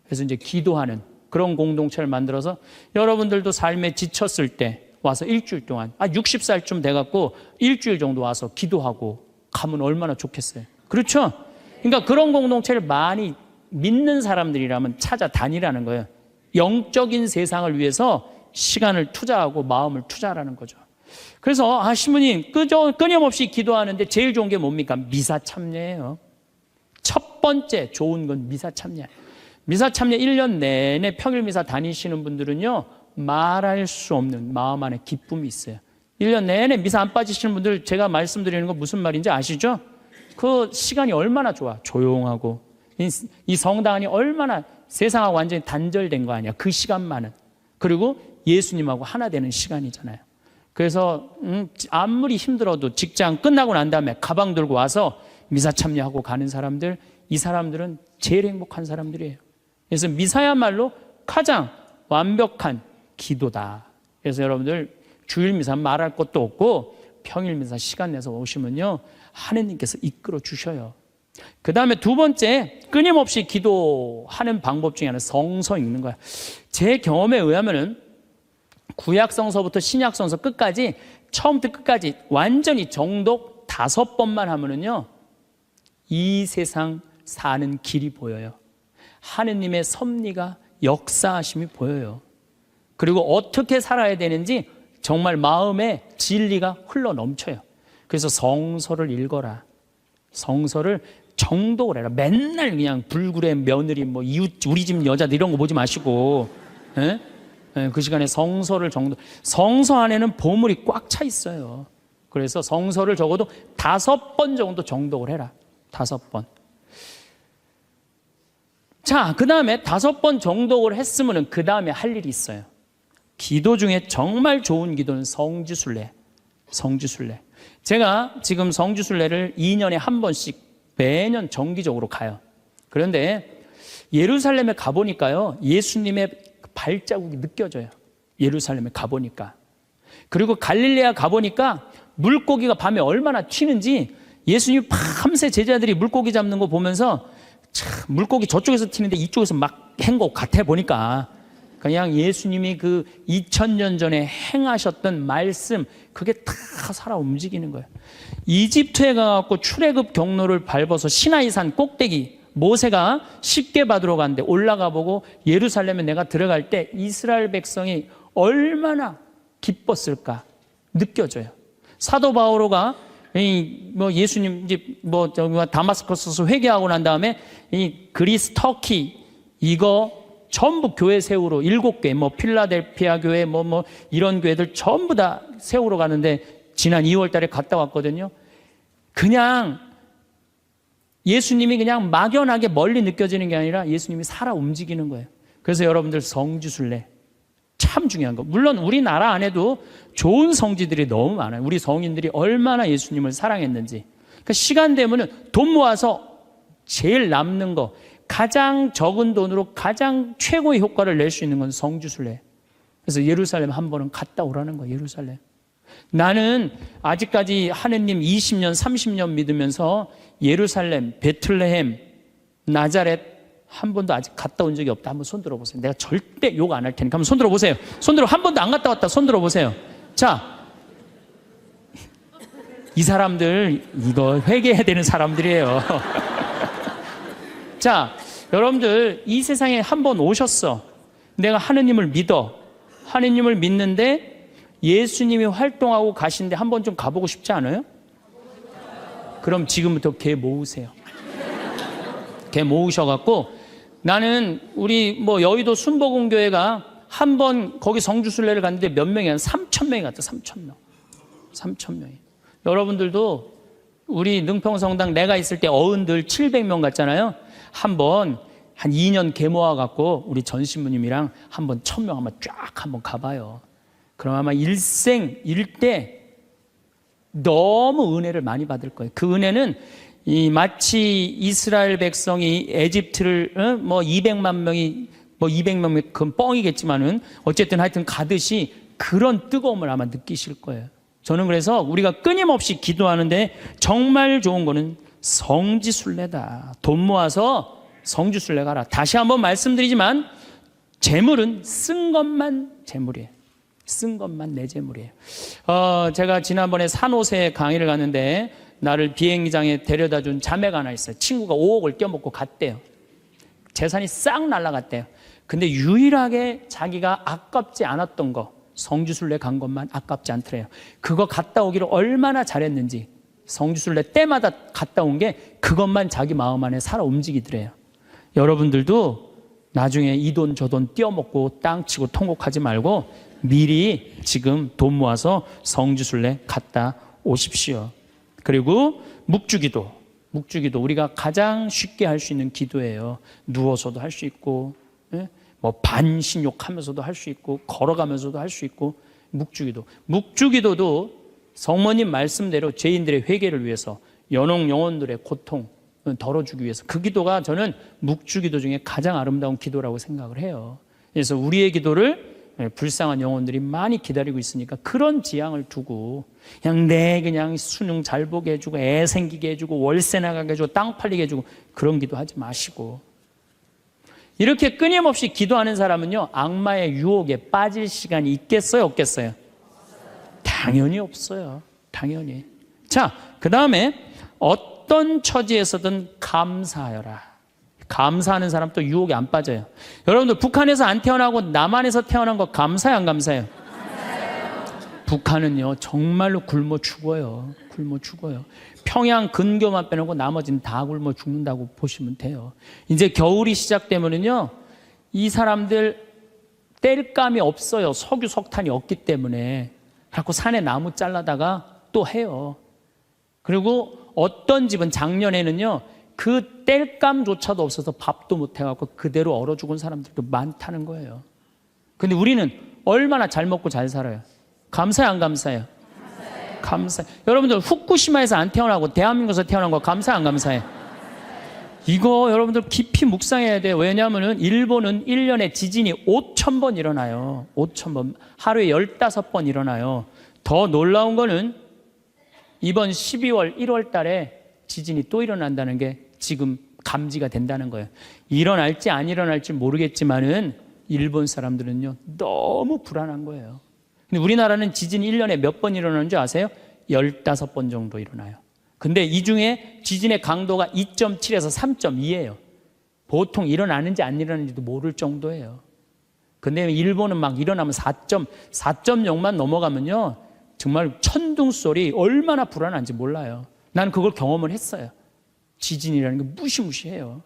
그래서 이제 기도하는 그런 공동체를 만들어서 여러분들도 삶에 지쳤을 때 와서 일주일 동안 60살쯤 돼갖고 일주일 정도 와서 기도하고 가면 얼마나 좋겠어요. 그렇죠? 그러니까 그런 공동체를 많이 믿는 사람들이라면 찾아다니라는 거예요. 영적인 세상을 위해서 시간을 투자하고 마음을 투자하라는 거죠. 그래서 신부님 끊임없이 기도하는데 제일 좋은 게 뭡니까? 미사 참여예요. 첫 번째 좋은 건 미사 참여. 미사 참여 1년 내내 평일 미사 다니시는 분들은요, 말할 수 없는 마음 안에 기쁨이 있어요. 1년 내내 미사 안 빠지시는 분들 제가 말씀드리는 거 무슨 말인지 아시죠? 그 시간이 얼마나 좋아. 조용하고 이 성당 안이 얼마나 세상하고 완전히 단절된 거 아니야. 그 시간만은. 그리고 예수님하고 하나 되는 시간이잖아요. 그래서 아무리 힘들어도 직장 끝나고 난 다음에 가방 들고 와서 미사 참여하고 가는 사람들, 이 사람들은 제일 행복한 사람들이에요. 그래서 미사야말로 가장 완벽한 기도다. 그래서 여러분들 주일 미사 말할 것도 없고 평일 미사 시간 내서 오시면요, 하느님께서 이끌어 주셔요. 그 다음에 두 번째, 끊임없이 기도하는 방법 중에 하나는 성서 읽는 거야. 제 경험에 의하면은 구약성서부터 신약성서 끝까지, 처음부터 끝까지 완전히 정독 5번만 하면은요, 이 세상 사는 길이 보여요. 하느님의 섭리가 역사하심이 보여요. 그리고 어떻게 살아야 되는지 정말 마음에 진리가 흘러 넘쳐요. 그래서 성서를 읽어라. 성서를 정독을 해라. 맨날 그냥 불굴의 며느리, 뭐 이웃, 우리 집 여자들 이런 거 보지 마시고, 그 시간에 성서를 성서 안에는 보물이 꽉 차 있어요. 그래서 성서를 적어도 5번 정도 정독을 해라. 5번. 자, 그 다음에 5번 정독을 했으면 그 다음에 할 일이 있어요. 기도 중에 정말 좋은 기도는 성지순례. 성지순례. 제가 지금 성지순례를 2년에 한 번씩 매년 정기적으로 가요. 그런데 예루살렘에 가보니까요, 예수님의 발자국이 느껴져요. 예루살렘에 가보니까. 그리고 갈릴레아 가보니까 물고기가 밤에 얼마나 튀는지, 예수님이 밤새 제자들이 물고기 잡는 거 보면서 참 물고기 저쪽에서 튀는데 이쪽에서 막 한 것 같아 보니까, 그냥 예수님이 그 2000년 전에 행하셨던 말씀, 그게 다 살아 움직이는 거예요. 이집트에 가갖고 출애굽 경로를 밟아서 시나이산 꼭대기, 모세가 십계 받으러 갔는데 올라가 보고 예루살렘에 내가 들어갈 때 이스라엘 백성이 얼마나 기뻤을까 느껴져요. 사도 바오로가 예수님 이제 다마스커스에서 회개하고 난 다음에 이 그리스, 터키 이거 전부 교회 세우러 7개, 필라델피아 교회, 이런 교회들 전부 다 세우러 가는데 지난 2월 달에 갔다 왔거든요. 그냥 예수님이 그냥 막연하게 멀리 느껴지는 게 아니라 예수님이 살아 움직이는 거예요. 그래서 여러분들 성지순례 참 중요한 거. 물론 우리나라 안에도 좋은 성지들이 너무 많아요. 우리 성인들이 얼마나 예수님을 사랑했는지. 그러니까 시간 되면은 돈 모아서 제일 남는 거, 가장 적은 돈으로 가장 최고의 효과를 낼 수 있는 건 성지순례. 그래서 예루살렘 한 번은 갔다 오라는 거예요. 예루살렘. 나는 아직까지 하느님 20년, 30년 믿으면서 예루살렘, 베틀레헴, 나자렛 한 번도 아직 갔다 온 적이 없다. 한번 손 들어보세요. 내가 절대 욕 안 할 테니까 한번 손 들어보세요. 손 들어. 한 번도 안 갔다 왔다. 손 들어보세요. 자, 이 사람들 이거 회개해야 되는 사람들이에요. 자, 여러분들 이 세상에 한 번 오셨어. 내가 하느님을 믿어. 하느님을 믿는데 예수님이 활동하고 가신데 한 번 좀 가보고 싶지 않아요? 그럼 지금부터 개 모으세요. 개 모으셔갖고, 나는 우리 여의도 순복음교회가 한 번 거기 성주순례를 갔는데 몇 명이, 한 3,000명이 갔다. 3,000명. 3,000명이. 여러분들도 우리 능평성당 내가 있을 때 어른들 700명 갔잖아요. 한번 한 2년 개 모아갖고 우리 전 신부님이랑 한번 1,000명 한번 쫙 한번 가봐요. 그럼 아마 일생 일대 너무 은혜를 많이 받을 거예요. 그 은혜는 마치 이스라엘 백성이 에집트를 200만 명이 뭐 200명 그건 뻥이겠지만은 어쨌든 하여튼 가듯이 그런 뜨거움을 아마 느끼실 거예요. 저는 그래서 우리가 끊임없이 기도하는데 정말 좋은 거는 성지순례다. 돈 모아서 성지순례 가라. 다시 한번 말씀드리지만 재물은 쓴 것만 재물이에요. 쓴 것만 내 재물이에요. 제가 지난번에 산호세 강의를 갔는데 나를 비행장에 데려다 준 자매가 하나 있어요. 친구가 5억을 껴먹고 갔대요. 재산이 싹 날아갔대요. 근데 유일하게 자기가 아깝지 않았던 거, 성지순례 간 것만 아깝지 않더래요. 그거 갔다 오기를 얼마나 잘했는지, 성지순례 때마다 갔다 온 게 그것만 자기 마음 안에 살아 움직이더래요. 여러분들도 나중에 이 돈 저 돈 띄어먹고 땅 치고 통곡하지 말고 미리 지금 돈 모아서 성지순례 갔다 오십시오. 그리고 묵주기도 우리가 가장 쉽게 할 수 있는 기도예요. 누워서도 할 수 있고, 뭐 반신욕하면서도 할 수 있고, 걸어가면서도 할 수 있고. 묵주기도도 성모님 말씀대로 죄인들의 회개를 위해서, 연옥 영혼들의 고통 덜어주기 위해서, 그 기도가 저는 묵주기도 중에 가장 아름다운 기도라고 생각을 해요. 그래서 우리의 기도를 불쌍한 영혼들이 많이 기다리고 있으니까 그런 지향을 두고 그냥 수능 잘 보게 해주고 애 생기게 해주고 월세 나가게 해주고 땅 팔리게 해주고 그런 기도하지 마시고, 이렇게 끊임없이 기도하는 사람은요 악마의 유혹에 빠질 시간이 있겠어요 없겠어요? 당연히 없어요. 당연히. 자, 그 다음에 어떤 처지에서든 감사하여라. 감사하는 사람 또 유혹에 안 빠져요. 여러분들 북한에서 안 태어나고 남한에서 태어난 거 감사해요 안 감사해요? 북한은요 정말로 굶어 죽어요. 굶어 죽어요. 평양 근교만 빼놓고 나머지는 다 굶어 죽는다고 보시면 돼요. 이제 겨울이 시작되면은요 이 사람들 뗄감이 없어요. 석유 석탄이 없기 때문에. 그래서 산에 나무 잘라다가 또 해요. 그리고 어떤 집은 작년에는요 그 뗄감조차도 없어서 밥도 못 해갖고 그대로 얼어 죽은 사람들도 많다는 거예요. 근데 우리는 얼마나 잘 먹고 잘 살아요. 감사해요 안 감사해요? 감사해요. 여러분들 후쿠시마에서 안 태어나고 대한민국에서 태어난 거 감사해 안 감사해? 이거 여러분들 깊이 묵상해야 돼요. 왜냐하면 일본은 1년에 지진이 5,000번 일어나요. 5,000번. 하루에 15번 일어나요. 더 놀라운 거는 이번 12월 1월 달에 지진이 또 일어난다는 게 지금 감지가 된다는 거예요. 일어날지 안 일어날지 모르겠지만은 일본 사람들은요 너무 불안한 거예요. 근데 우리나라는 지진이 1년에 몇 번 일어나는 줄 아세요? 15번 정도 일어나요. 근데 이 중에 지진의 강도가 2.7에서 3.2예요. 보통 일어나는지 안 일어나는지도 모를 정도예요. 근데 일본은 막 일어나면 4.0만 넘어가면요 정말 천둥 소리 얼마나 불안한지 몰라요. 난 그걸 경험을 했어요. 지진이라는 게 무시무시해요.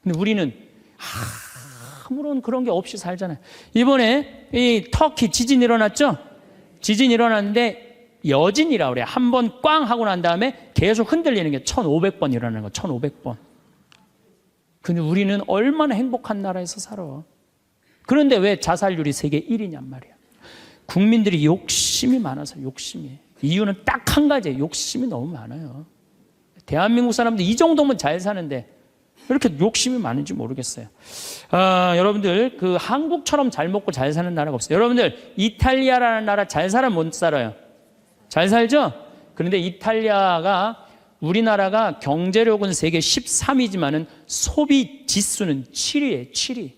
근데 우리는 아무런 그런 게 없이 살잖아요. 이번에 이 터키 지진 일어났죠? 지진 일어났는데 여진이라고 그래요. 한 번 꽝 하고 난 다음에 계속 흔들리는 게 1,500번 일어나는 거. 1,500번. 근데 우리는 얼마나 행복한 나라에서 살아. 그런데 왜 자살률이 세계 1위냔 말이야. 국민들이 욕심이 많아서 욕심이. 이유는 딱 한 가지예요. 욕심이 너무 많아요. 대한민국 사람들 이 정도면 잘 사는데 왜 이렇게 욕심이 많은지 모르겠어요. 여러분들 그 한국처럼 잘 먹고 잘 사는 나라가 없어요. 여러분들 이탈리아라는 나라 잘 살아 못 살아요? 잘 살죠? 그런데 이탈리아가 우리나라가 경제력은 세계 13위지만은 소비 지수는 7위예요. 7위.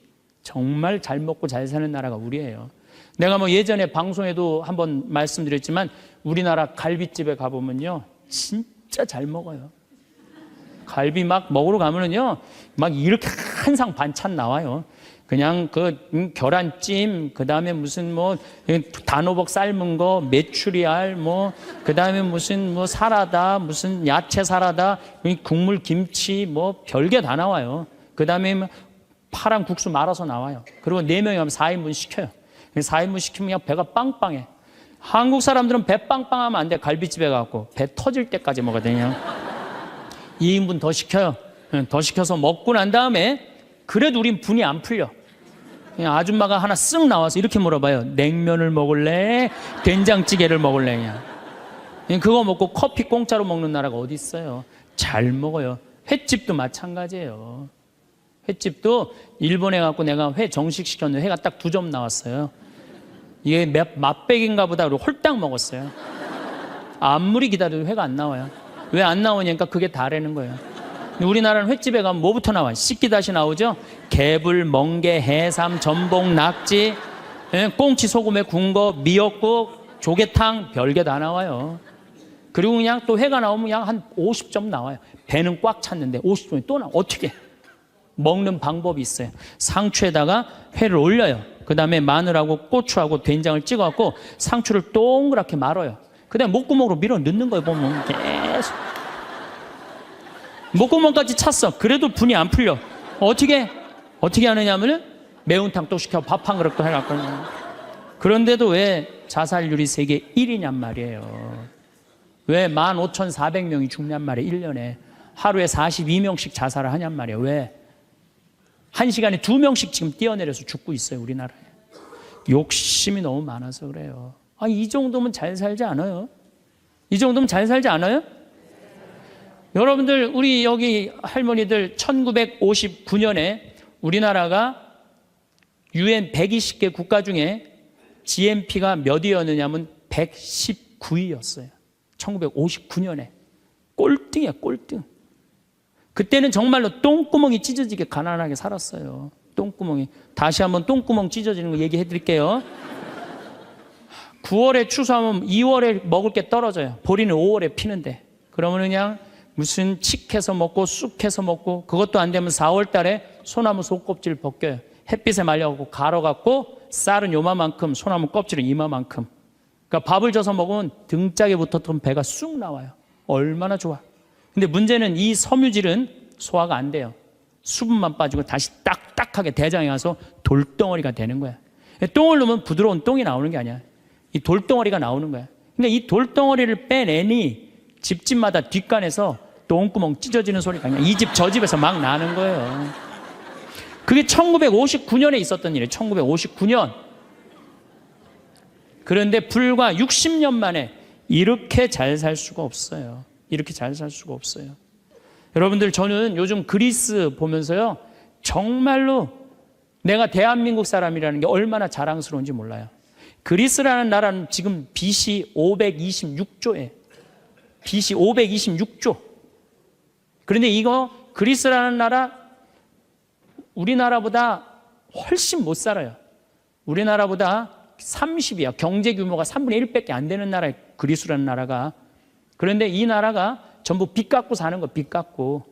정말 잘 먹고 잘 사는 나라가 우리예요. 내가 뭐 예전에 방송에도 한번 말씀드렸지만 우리나라 갈비집에 가보면요 진짜 잘 먹어요. 갈비 막 먹으러 가면은요 막 이렇게 한 상 반찬 나와요. 그냥 그 계란찜, 그 다음에 무슨 뭐 단호박 삶은 거, 메추리알, 뭐 그 다음에 무슨 뭐 사라다, 무슨 야채 사라다, 국물 김치, 뭐 별게 다 나와요. 그 다음에 파란 국수 말아서 나와요. 그리고 4명이 하면 4인분 시켜요. 4인분 시키면 그냥 배가 빵빵해. 한국 사람들은 배 빵빵하면 안 돼. 갈비집에 가고 배 터질 때까지 먹어야 되냐. 2인분 더 시켜요. 더 시켜서 먹고 난 다음에 그래도 우린 분이 안 풀려. 그냥 아줌마가 하나 쓱 나와서 이렇게 물어봐요. 냉면을 먹을래? 된장찌개를 먹을래? 그냥 그거 먹고 커피 공짜로 먹는 나라가 어디 있어요. 잘 먹어요. 횟집도 마찬가지예요. 횟집도 일본에 갖고 내가 회 정식 시켰는데 회가 딱 2점 나왔어요. 이게 맛백인가 보다 그러고 홀딱 먹었어요. 아무리 기다려도 회가 안 나와요. 왜 안 나오냐니까 그게 다라는 거예요. 근데 우리나라는 횟집에 가면 뭐부터 나와요? 씻기다시 나오죠? 개불, 멍게, 해삼, 전복, 낙지, 꽁치 소금에 구운 거, 미역국, 조개탕, 별게 다 나와요. 그리고 그냥 또 회가 나오면 그냥 한 50점 나와요. 배는 꽉 찼는데 50점이 또 나와. 어떻게? 먹는 방법이 있어요. 상추에다가 회를 올려요. 그 다음에 마늘하고 고추하고 된장을 찍어갖고 상추를 동그랗게 말아요. 그 다음에 목구멍으로 밀어 넣는 거예요. 보면 계속 목구멍까지 찼어. 그래도 분이 안 풀려. 어떻게 하느냐면은 매운탕 또 시켜 밥 한 그릇 또 해갖고. 그런데도 왜 자살률이 세계 1위냔 말이에요. 왜 15,400명이 죽냔 말이에요. 1년에 하루에 42명씩 자살을 하냔 말이에요. 왜? 1시간에 2명씩 지금 뛰어내려서 죽고 있어요. 우리나라에. 욕심이 너무 많아서 그래요. 이 정도면 잘 살지 않아요? 이 정도면 잘 살지 않아요? 여러분들, 우리 여기 할머니들 1959년에 우리나라가 UN 120개 국가 중에 GNP가 몇 위였느냐면 119위였어요. 1959년에. 꼴등이야, 꼴등. 그때는 정말로 똥구멍이 찢어지게 가난하게 살았어요. 똥구멍이. 다시 한번 똥구멍 찢어지는 거 얘기해 드릴게요. 9월에 추수하면 2월에 먹을 게 떨어져요. 보리는 5월에 피는데. 그러면 그냥 무슨 칡해서 먹고 쑥해서 먹고, 그것도 안 되면 4월 달에 소나무 속껍질 벗겨요. 햇빛에 말려갖고 갈아갖고 쌀은 요만큼, 소나무 껍질은 이만큼. 그러니까 밥을 져서 먹으면 등짝에 붙었던 배가 쑥 나와요. 얼마나 좋아. 근데 문제는 이 섬유질은 소화가 안 돼요. 수분만 빠지고 다시 딱딱하게 대장에 가서 돌덩어리가 되는 거야. 똥을 넣으면 부드러운 똥이 나오는 게 아니야. 이 돌덩어리가 나오는 거야. 그러니까 이 돌덩어리를 빼내니 집집마다 뒷간에서 똥구멍 찢어지는 소리가 그냥 이 집 저 집에서 막 나는 거예요. 그게 1959년에 있었던 일이에요. 1959년. 그런데 불과 60년 만에 이렇게 잘 살 수가 없어요. 이렇게 잘 살 수가 없어요. 여러분들, 저는 요즘 그리스 보면서요, 정말로 내가 대한민국 사람이라는 게 얼마나 자랑스러운지 몰라요. 그리스라는 나라는 지금 BC 526조에 BC 526조. 그런데 이거 그리스라는 나라 우리나라보다 훨씬 못 살아요. 우리나라보다 30이야. 경제 규모가 3분의 1밖에 안 되는 나라예요. 그리스라는 나라가. 그런데 이 나라가 전부 빚 갖고 사는 거, 빚 갖고.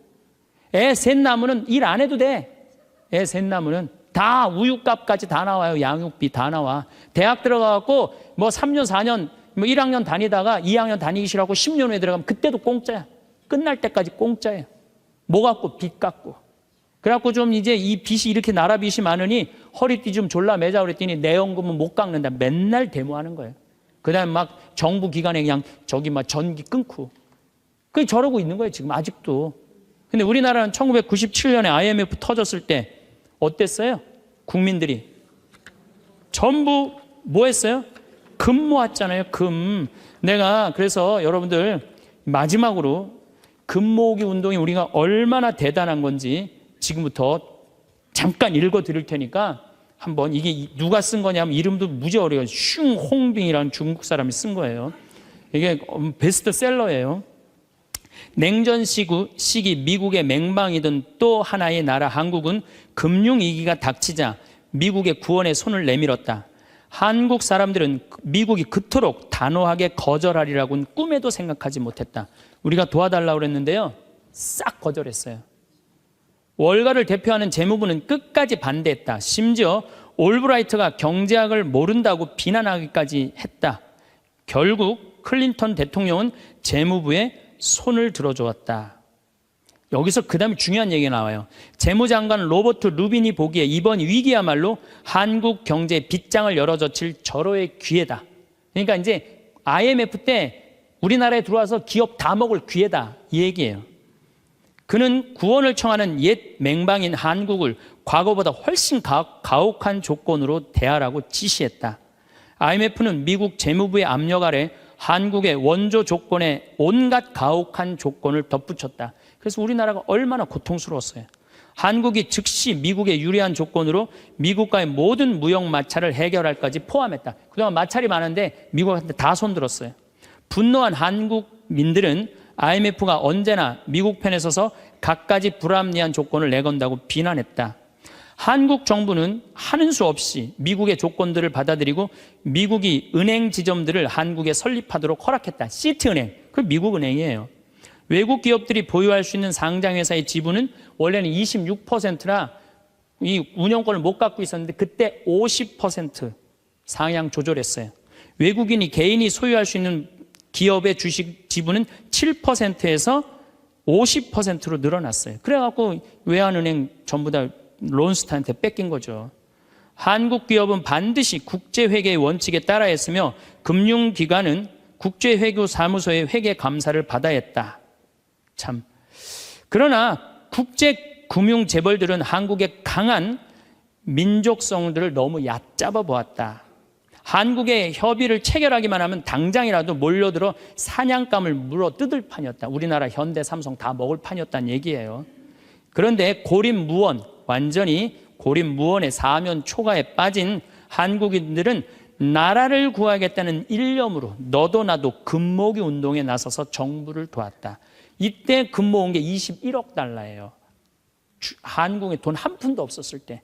애 셋 낳으면 일 안 해도 돼. 애 셋 낳으면 다 우유값까지 다 나와요. 양육비 다 나와. 대학 들어가갖고 뭐 3년, 4년, 뭐 1학년 다니다가 2학년 다니기 싫어하고 10년 후에 들어가면 그때도 공짜야. 끝날 때까지 공짜예요. 뭐 갖고? 빚 갖고. 그래갖고 좀 이제 이 빚이 이렇게 나라 빚이 많으니 허리띠 좀 졸라 매자 그랬더니 내 연금은 못 깎는다. 맨날 데모하는 거예요. 그 다음에 막 정부 기관에 그냥 저기 막 전기 끊고. 그게 저러고 있는 거예요. 지금 아직도. 근데 우리나라는 1997년에 IMF 터졌을 때 어땠어요? 국민들이 전부 뭐 했어요? 금 모았잖아요. 금. 내가 그래서 여러분들 마지막으로 금 모으기 운동이 우리가 얼마나 대단한 건지 지금부터 잠깐 읽어 드릴 테니까 한번, 이게 누가 쓴 거냐면 이름도 무지 어려워요. 슝홍빙이라는 중국 사람이 쓴 거예요. 이게 베스트셀러예요. 냉전 시기 미국의 맹방이던 또 하나의 나라 한국은 금융위기가 닥치자 미국의 구원에 손을 내밀었다. 한국 사람들은 미국이 그토록 단호하게 거절하리라고는 꿈에도 생각하지 못했다. 우리가 도와달라고 그랬는데요, 싹 거절했어요. 월가를 대표하는 재무부는 끝까지 반대했다. 심지어 올브라이트가 경제학을 모른다고 비난하기까지 했다. 결국 클린턴 대통령은 재무부에 손을 들어주었다. 여기서 그 다음에 중요한 얘기가 나와요. 재무장관 로버트 루빈이 보기에 이번 위기야말로 한국 경제의 빗장을 열어젖힐 절호의 기회다. 그러니까 이제 IMF 때 우리나라에 들어와서 기업 다 먹을 기회다, 이 얘기예요. 그는 구원을 청하는 옛 맹방인 한국을 과거보다 훨씬 가혹한 조건으로 대하라고 지시했다. IMF는 미국 재무부의 압력 아래 한국의 원조 조건에 온갖 가혹한 조건을 덧붙였다. 그래서 우리나라가 얼마나 고통스러웠어요. 한국이 즉시 미국에 유리한 조건으로 미국과의 모든 무역 마찰을 해결할까지 포함했다. 그동안 마찰이 많은데 미국한테 다 손들었어요. 분노한 한국민들은 IMF가 언제나 미국 편에 서서 갖가지 불합리한 조건을 내건다고 비난했다. 한국 정부는 하는 수 없이 미국의 조건들을 받아들이고 미국이 은행 지점들을 한국에 설립하도록 허락했다. 시티은행, 그 미국 은행이에요. 외국 기업들이 보유할 수 있는 상장회사의 지분은 원래는 26%나 이 운영권을 못 갖고 있었는데 그때 50% 상향 조절했어요. 외국인이 개인이 소유할 수 있는 기업의 주식 지분은 7%에서 50%로 늘어났어요. 그래갖고 외환은행 전부 다 론스타한테 뺏긴 거죠. 한국 기업은 반드시 국제회계의 원칙에 따라 했으며 금융기관은 국제회계사무소의 회계 감사를 받아야 했다. 참. 그러나 국제금융재벌들은 한국의 강한 민족성들을 너무 얕잡아 보았다. 한국의 협의를 체결하기만 하면 당장이라도 몰려들어 사냥감을 물어 뜯을 판이었다. 우리나라 현대, 삼성 다 먹을 판이었다는 얘기예요. 그런데 고립무원, 완전히 고립무원의 사면 초가에 빠진 한국인들은 나라를 구하겠다는 일념으로 너도 나도 금모기 운동에 나서서 정부를 도왔다. 이때 금모은 게 21억 달러예요. 한국에 돈 한 푼도 없었을 때.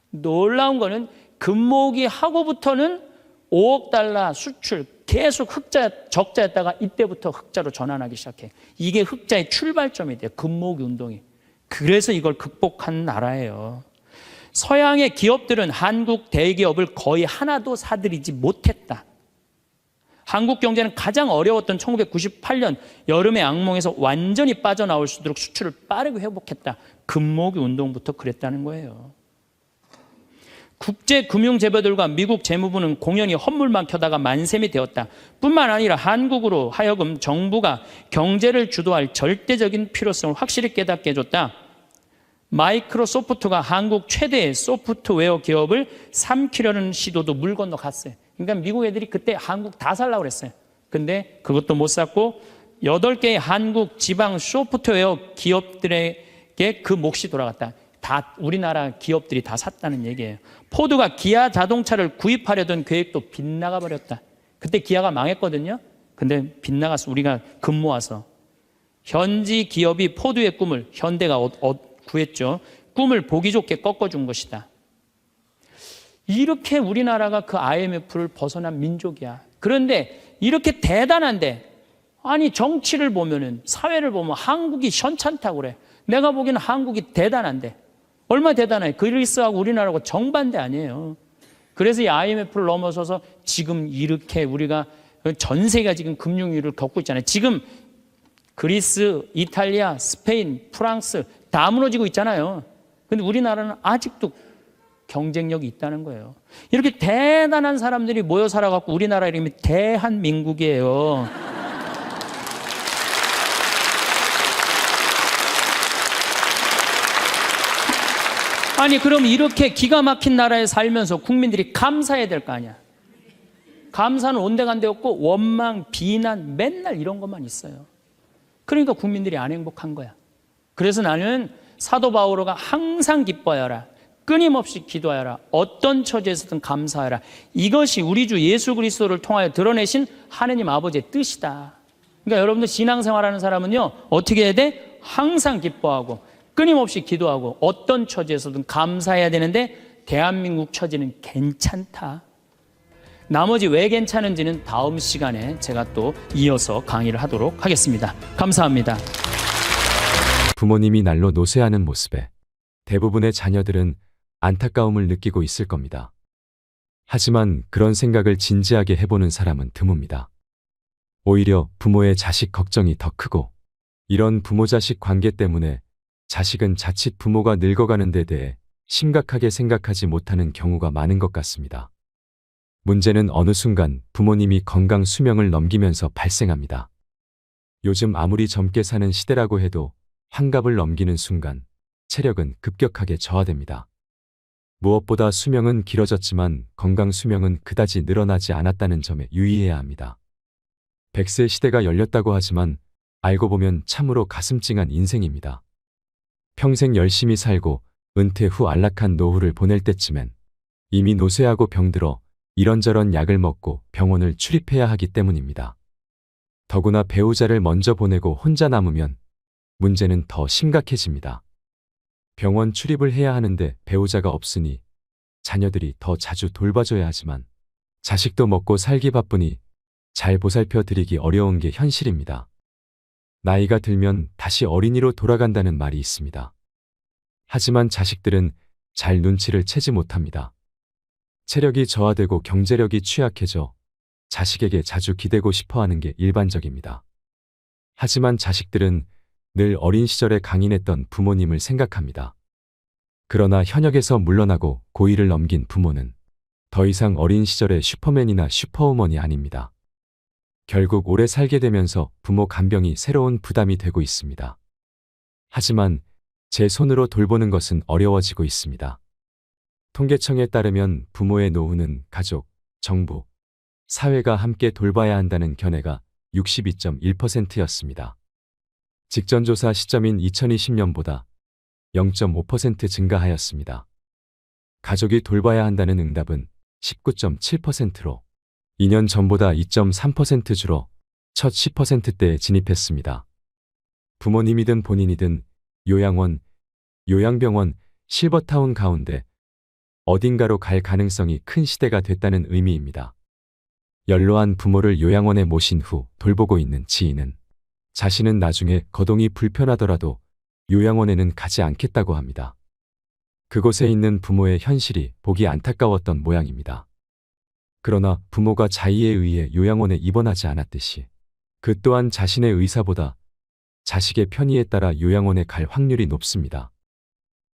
놀라운 거는 금모기 하고부터는 5억 달러 수출 계속 적자였다가 이때부터 흑자로 전환하기 시작해. 이게 흑자의 출발점이 돼요. 금모기 운동이. 그래서 이걸 극복한 나라예요. 서양의 기업들은 한국 대기업을 거의 하나도 사들이지 못했다. 한국 경제는 가장 어려웠던 1998년 여름의 악몽에서 완전히 빠져나올 수 있도록 수출을 빠르게 회복했다. 금모기 운동부터 그랬다는 거예요. 국제금융재벌들과 미국 재무부는 공연히 헛물만 켜다가 만셈이 되었다. 뿐만 아니라 한국으로 하여금 정부가 경제를 주도할 절대적인 필요성을 확실히 깨닫게 해줬다. 마이크로소프트가 한국 최대의 소프트웨어 기업을 삼키려는 시도도 물 건너 갔어요. 그러니까 미국 애들이 그때 한국 다 살라고 그랬어요. 근데 그것도 못 샀고 8개의 한국 지방 소프트웨어 기업들에게 그 몫이 돌아갔다. 다 우리나라 기업들이 다 샀다는 얘기예요. 포드가 기아 자동차를 구입하려던 계획도 빗나가 버렸다. 그때 기아가 망했거든요. 근데 빗나갔어. 우리가 금 모아서. 현지 기업이 포드의 꿈을 현대가 구했죠. 꿈을 보기 좋게 꺾어준 것이다. 이렇게 우리나라가 그 IMF를 벗어난 민족이야. 그런데 이렇게 대단한데 아니 정치를 보면은 사회를 보면 한국이 현찮다고 그래. 내가 보기에는 한국이 대단한데 얼마나 대단해. 그리스하고 우리나라하고 정반대 아니에요. 그래서 이 IMF를 넘어서서 지금 이렇게 우리가 전 세계가 지금 금융위기를 겪고 있잖아요. 지금 그리스, 이탈리아, 스페인, 프랑스 다 무너지고 있잖아요. 근데 우리나라는 아직도 경쟁력이 있다는 거예요. 이렇게 대단한 사람들이 모여 살아갖고 우리나라 이름이 대한민국이에요. 아니 그럼 이렇게 기가 막힌 나라에 살면서 국민들이 감사해야 될 거 아니야. 감사는 온데간데 없고 원망, 비난 맨날 이런 것만 있어요. 그러니까 국민들이 안 행복한 거야. 그래서 나는 사도 바오로가 항상 기뻐하여라. 끊임없이 기도하여라. 어떤 처지에서든 감사하여라. 이것이 우리 주 예수 그리스도를 통하여 드러내신 하느님 아버지의 뜻이다. 그러니까 여러분들 신앙생활하는 사람은요. 어떻게 해야 돼? 항상 기뻐하고 끊임없이 기도하고 어떤 처지에서든 감사해야 되는데 대한민국 처지는 괜찮다. 나머지 왜 괜찮은지는 다음 시간에 제가 또 이어서 강의를 하도록 하겠습니다. 감사합니다. 부모님이 날로 노쇠하는 모습에 대부분의 자녀들은 안타까움을 느끼고 있을 겁니다. 하지만 그런 생각을 진지하게 해보는 사람은 드뭅니다. 오히려 부모의 자식 걱정이 더 크고 이런 부모-자식 관계 때문에 자식은 자칫 부모가 늙어가는 데 대해 심각하게 생각하지 못하는 경우가 많은 것 같습니다. 문제는 어느 순간 부모님이 건강 수명을 넘기면서 발생합니다. 요즘 아무리 젊게 사는 시대라고 해도 환갑을 넘기는 순간 체력은 급격하게 저하됩니다. 무엇보다 수명은 길어졌지만 건강 수명은 그다지 늘어나지 않았다는 점에 유의해야 합니다. 100세 시대가 열렸다고 하지만 알고 보면 참으로 가슴 찡한 인생입니다. 평생 열심히 살고 은퇴 후 안락한 노후를 보낼 때쯤엔 이미 노쇠하고 병들어 이런저런 약을 먹고 병원을 출입해야 하기 때문입니다. 더구나 배우자를 먼저 보내고 혼자 남으면 문제는 더 심각해집니다. 병원 출입을 해야 하는데 배우자가 없으니 자녀들이 더 자주 돌봐줘야 하지만 자식도 먹고 살기 바쁘니 잘 보살펴 드리기 어려운 게 현실입니다. 나이가 들면 다시 어린이로 돌아간다는 말이 있습니다. 하지만 자식들은 잘 눈치를 채지 못합니다. 체력이 저하되고 경제력이 취약해져 자식에게 자주 기대고 싶어 하는 게 일반적입니다. 하지만 자식들은 늘 어린 시절에 강인했던 부모님을 생각합니다. 그러나 현역에서 물러나고 고위를 넘긴 부모는 더 이상 어린 시절의 슈퍼맨이나 슈퍼우먼이 아닙니다. 결국 오래 살게 되면서 부모 간병이 새로운 부담이 되고 있습니다. 하지만 제 손으로 돌보는 것은 어려워지고 있습니다. 통계청에 따르면 부모의 노후는 가족, 정부, 사회가 함께 돌봐야 한다는 견해가 62.1%였습니다. 직전 조사 시점인 2020년보다 0.5% 증가하였습니다. 가족이 돌봐야 한다는 응답은 19.7%로 2년 전보다 2.3% 줄어 첫 10%대에 진입했습니다. 부모님이든 본인이든 요양원, 요양병원, 실버타운 가운데 어딘가로 갈 가능성이 큰 시대가 됐다는 의미입니다. 연로한 부모를 요양원에 모신 후 돌보고 있는 지인은 자신은 나중에 거동이 불편하더라도 요양원에는 가지 않겠다고 합니다. 그곳에 있는 부모의 현실이 보기 안타까웠던 모양입니다. 그러나 부모가 자의에 의해 요양원에 입원하지 않았듯이 그 또한 자신의 의사보다 자식의 편의에 따라 요양원에 갈 확률이 높습니다.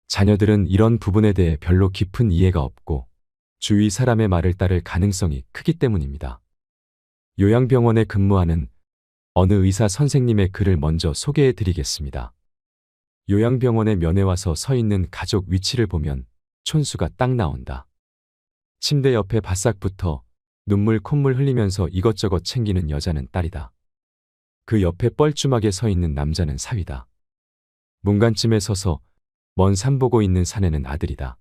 자녀들은 이런 부분에 대해 별로 깊은 이해가 없고 주위 사람의 말을 따를 가능성이 크기 때문입니다. 요양병원에 근무하는 어느 의사 선생님의 글을 먼저 소개해 드리겠습니다. 요양병원에 면회 와서 서 있는 가족 위치를 보면 촌수가 딱 나온다. 침대 옆에 바싹 붙어 눈물 콧물 흘리면서 이것저것 챙기는 여자는 딸이다. 그 옆에 뻘쭘하게 서 있는 남자는 사위다. 문간쯤에 서서 먼 산 보고 있는 사내는 아들이다.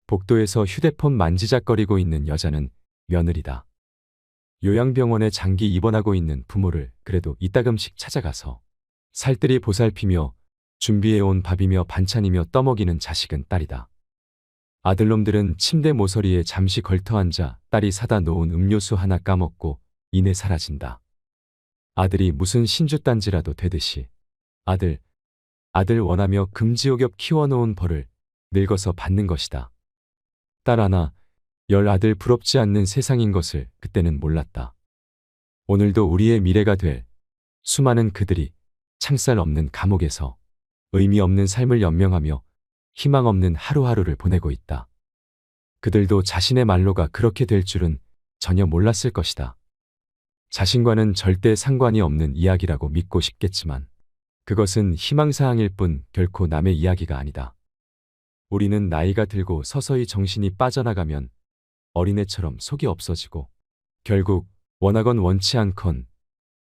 복도에서 휴대폰 만지작거리고 있는 여자는 며느리다. 요양병원에 장기 입원하고 있는 부모를 그래도 이따금씩 찾아가서 살뜰히 보살피며 준비해온 밥이며 반찬이며 떠먹이는 자식은 딸이다. 아들놈들은 침대 모서리에 잠시 걸터앉아 딸이 사다 놓은 음료수 하나 까먹고 이내 사라진다. 아들이 무슨 신주딴지라도 되듯이 아들 원하며 금지옥엽 키워놓은 벌을 늙어서 받는 것이다. 딸 하나, 10 아들 부럽지 않는 세상인 것을 그때는 몰랐다. 오늘도 우리의 미래가 될 수많은 그들이 창살 없는 감옥에서 의미 없는 삶을 연명하며 희망 없는 하루하루를 보내고 있다. 그들도 자신의 말로가 그렇게 될 줄은 전혀 몰랐을 것이다. 자신과는 절대 상관이 없는 이야기라고 믿고 싶겠지만 그것은 희망사항일 뿐 결코 남의 이야기가 아니다. 우리는 나이가 들고 서서히 정신이 빠져나가면 어린애처럼 속이 없어지고 결국 원하건 원치 않건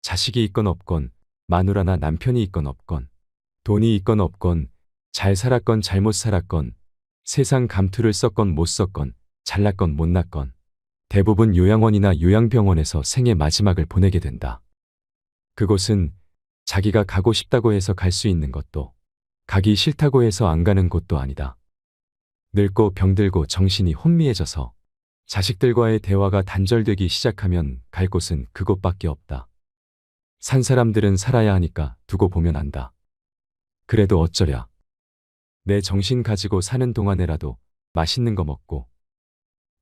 자식이 있건 없건 마누라나 남편이 있건 없건 돈이 있건 없건 잘 살았건 잘못 살았건 세상 감투를 썼건 못 썼건 잘났건 못났건 대부분 요양원이나 요양병원에서 생의 마지막을 보내게 된다. 그곳은 자기가 가고 싶다고 해서 갈 수 있는 것도 가기 싫다고 해서 안 가는 곳도 아니다. 늙고 병들고 정신이 혼미해져서 자식들과의 대화가 단절되기 시작하면 갈 곳은 그곳밖에 없다. 산 사람들은 살아야 하니까 두고 보면 안다. 그래도 어쩌랴. 내 정신 가지고 사는 동안에라도 맛있는 거 먹고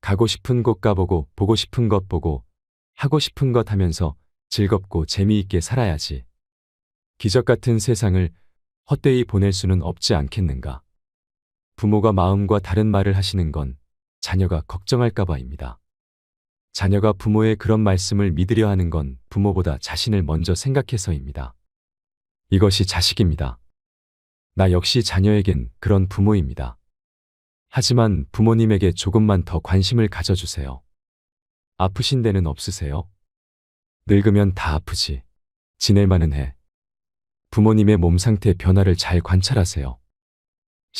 가고 싶은 곳 가보고 보고 싶은 것 보고 하고 싶은 것 하면서 즐겁고 재미있게 살아야지. 기적 같은 세상을 헛되이 보낼 수는 없지 않겠는가. 부모가 마음과 다른 말을 하시는 건 자녀가 걱정할까 봐입니다. 자녀가 부모의 그런 말씀을 믿으려 하는 건 부모보다 자신을 먼저 생각해서입니다. 이것이 자식입니다. 나 역시 자녀에겐 그런 부모입니다. 하지만 부모님에게 조금만 더 관심을 가져주세요. 아프신 데는 없으세요? 늙으면 다 아프지. 지낼만은 해. 부모님의 몸 상태 변화를 잘 관찰하세요.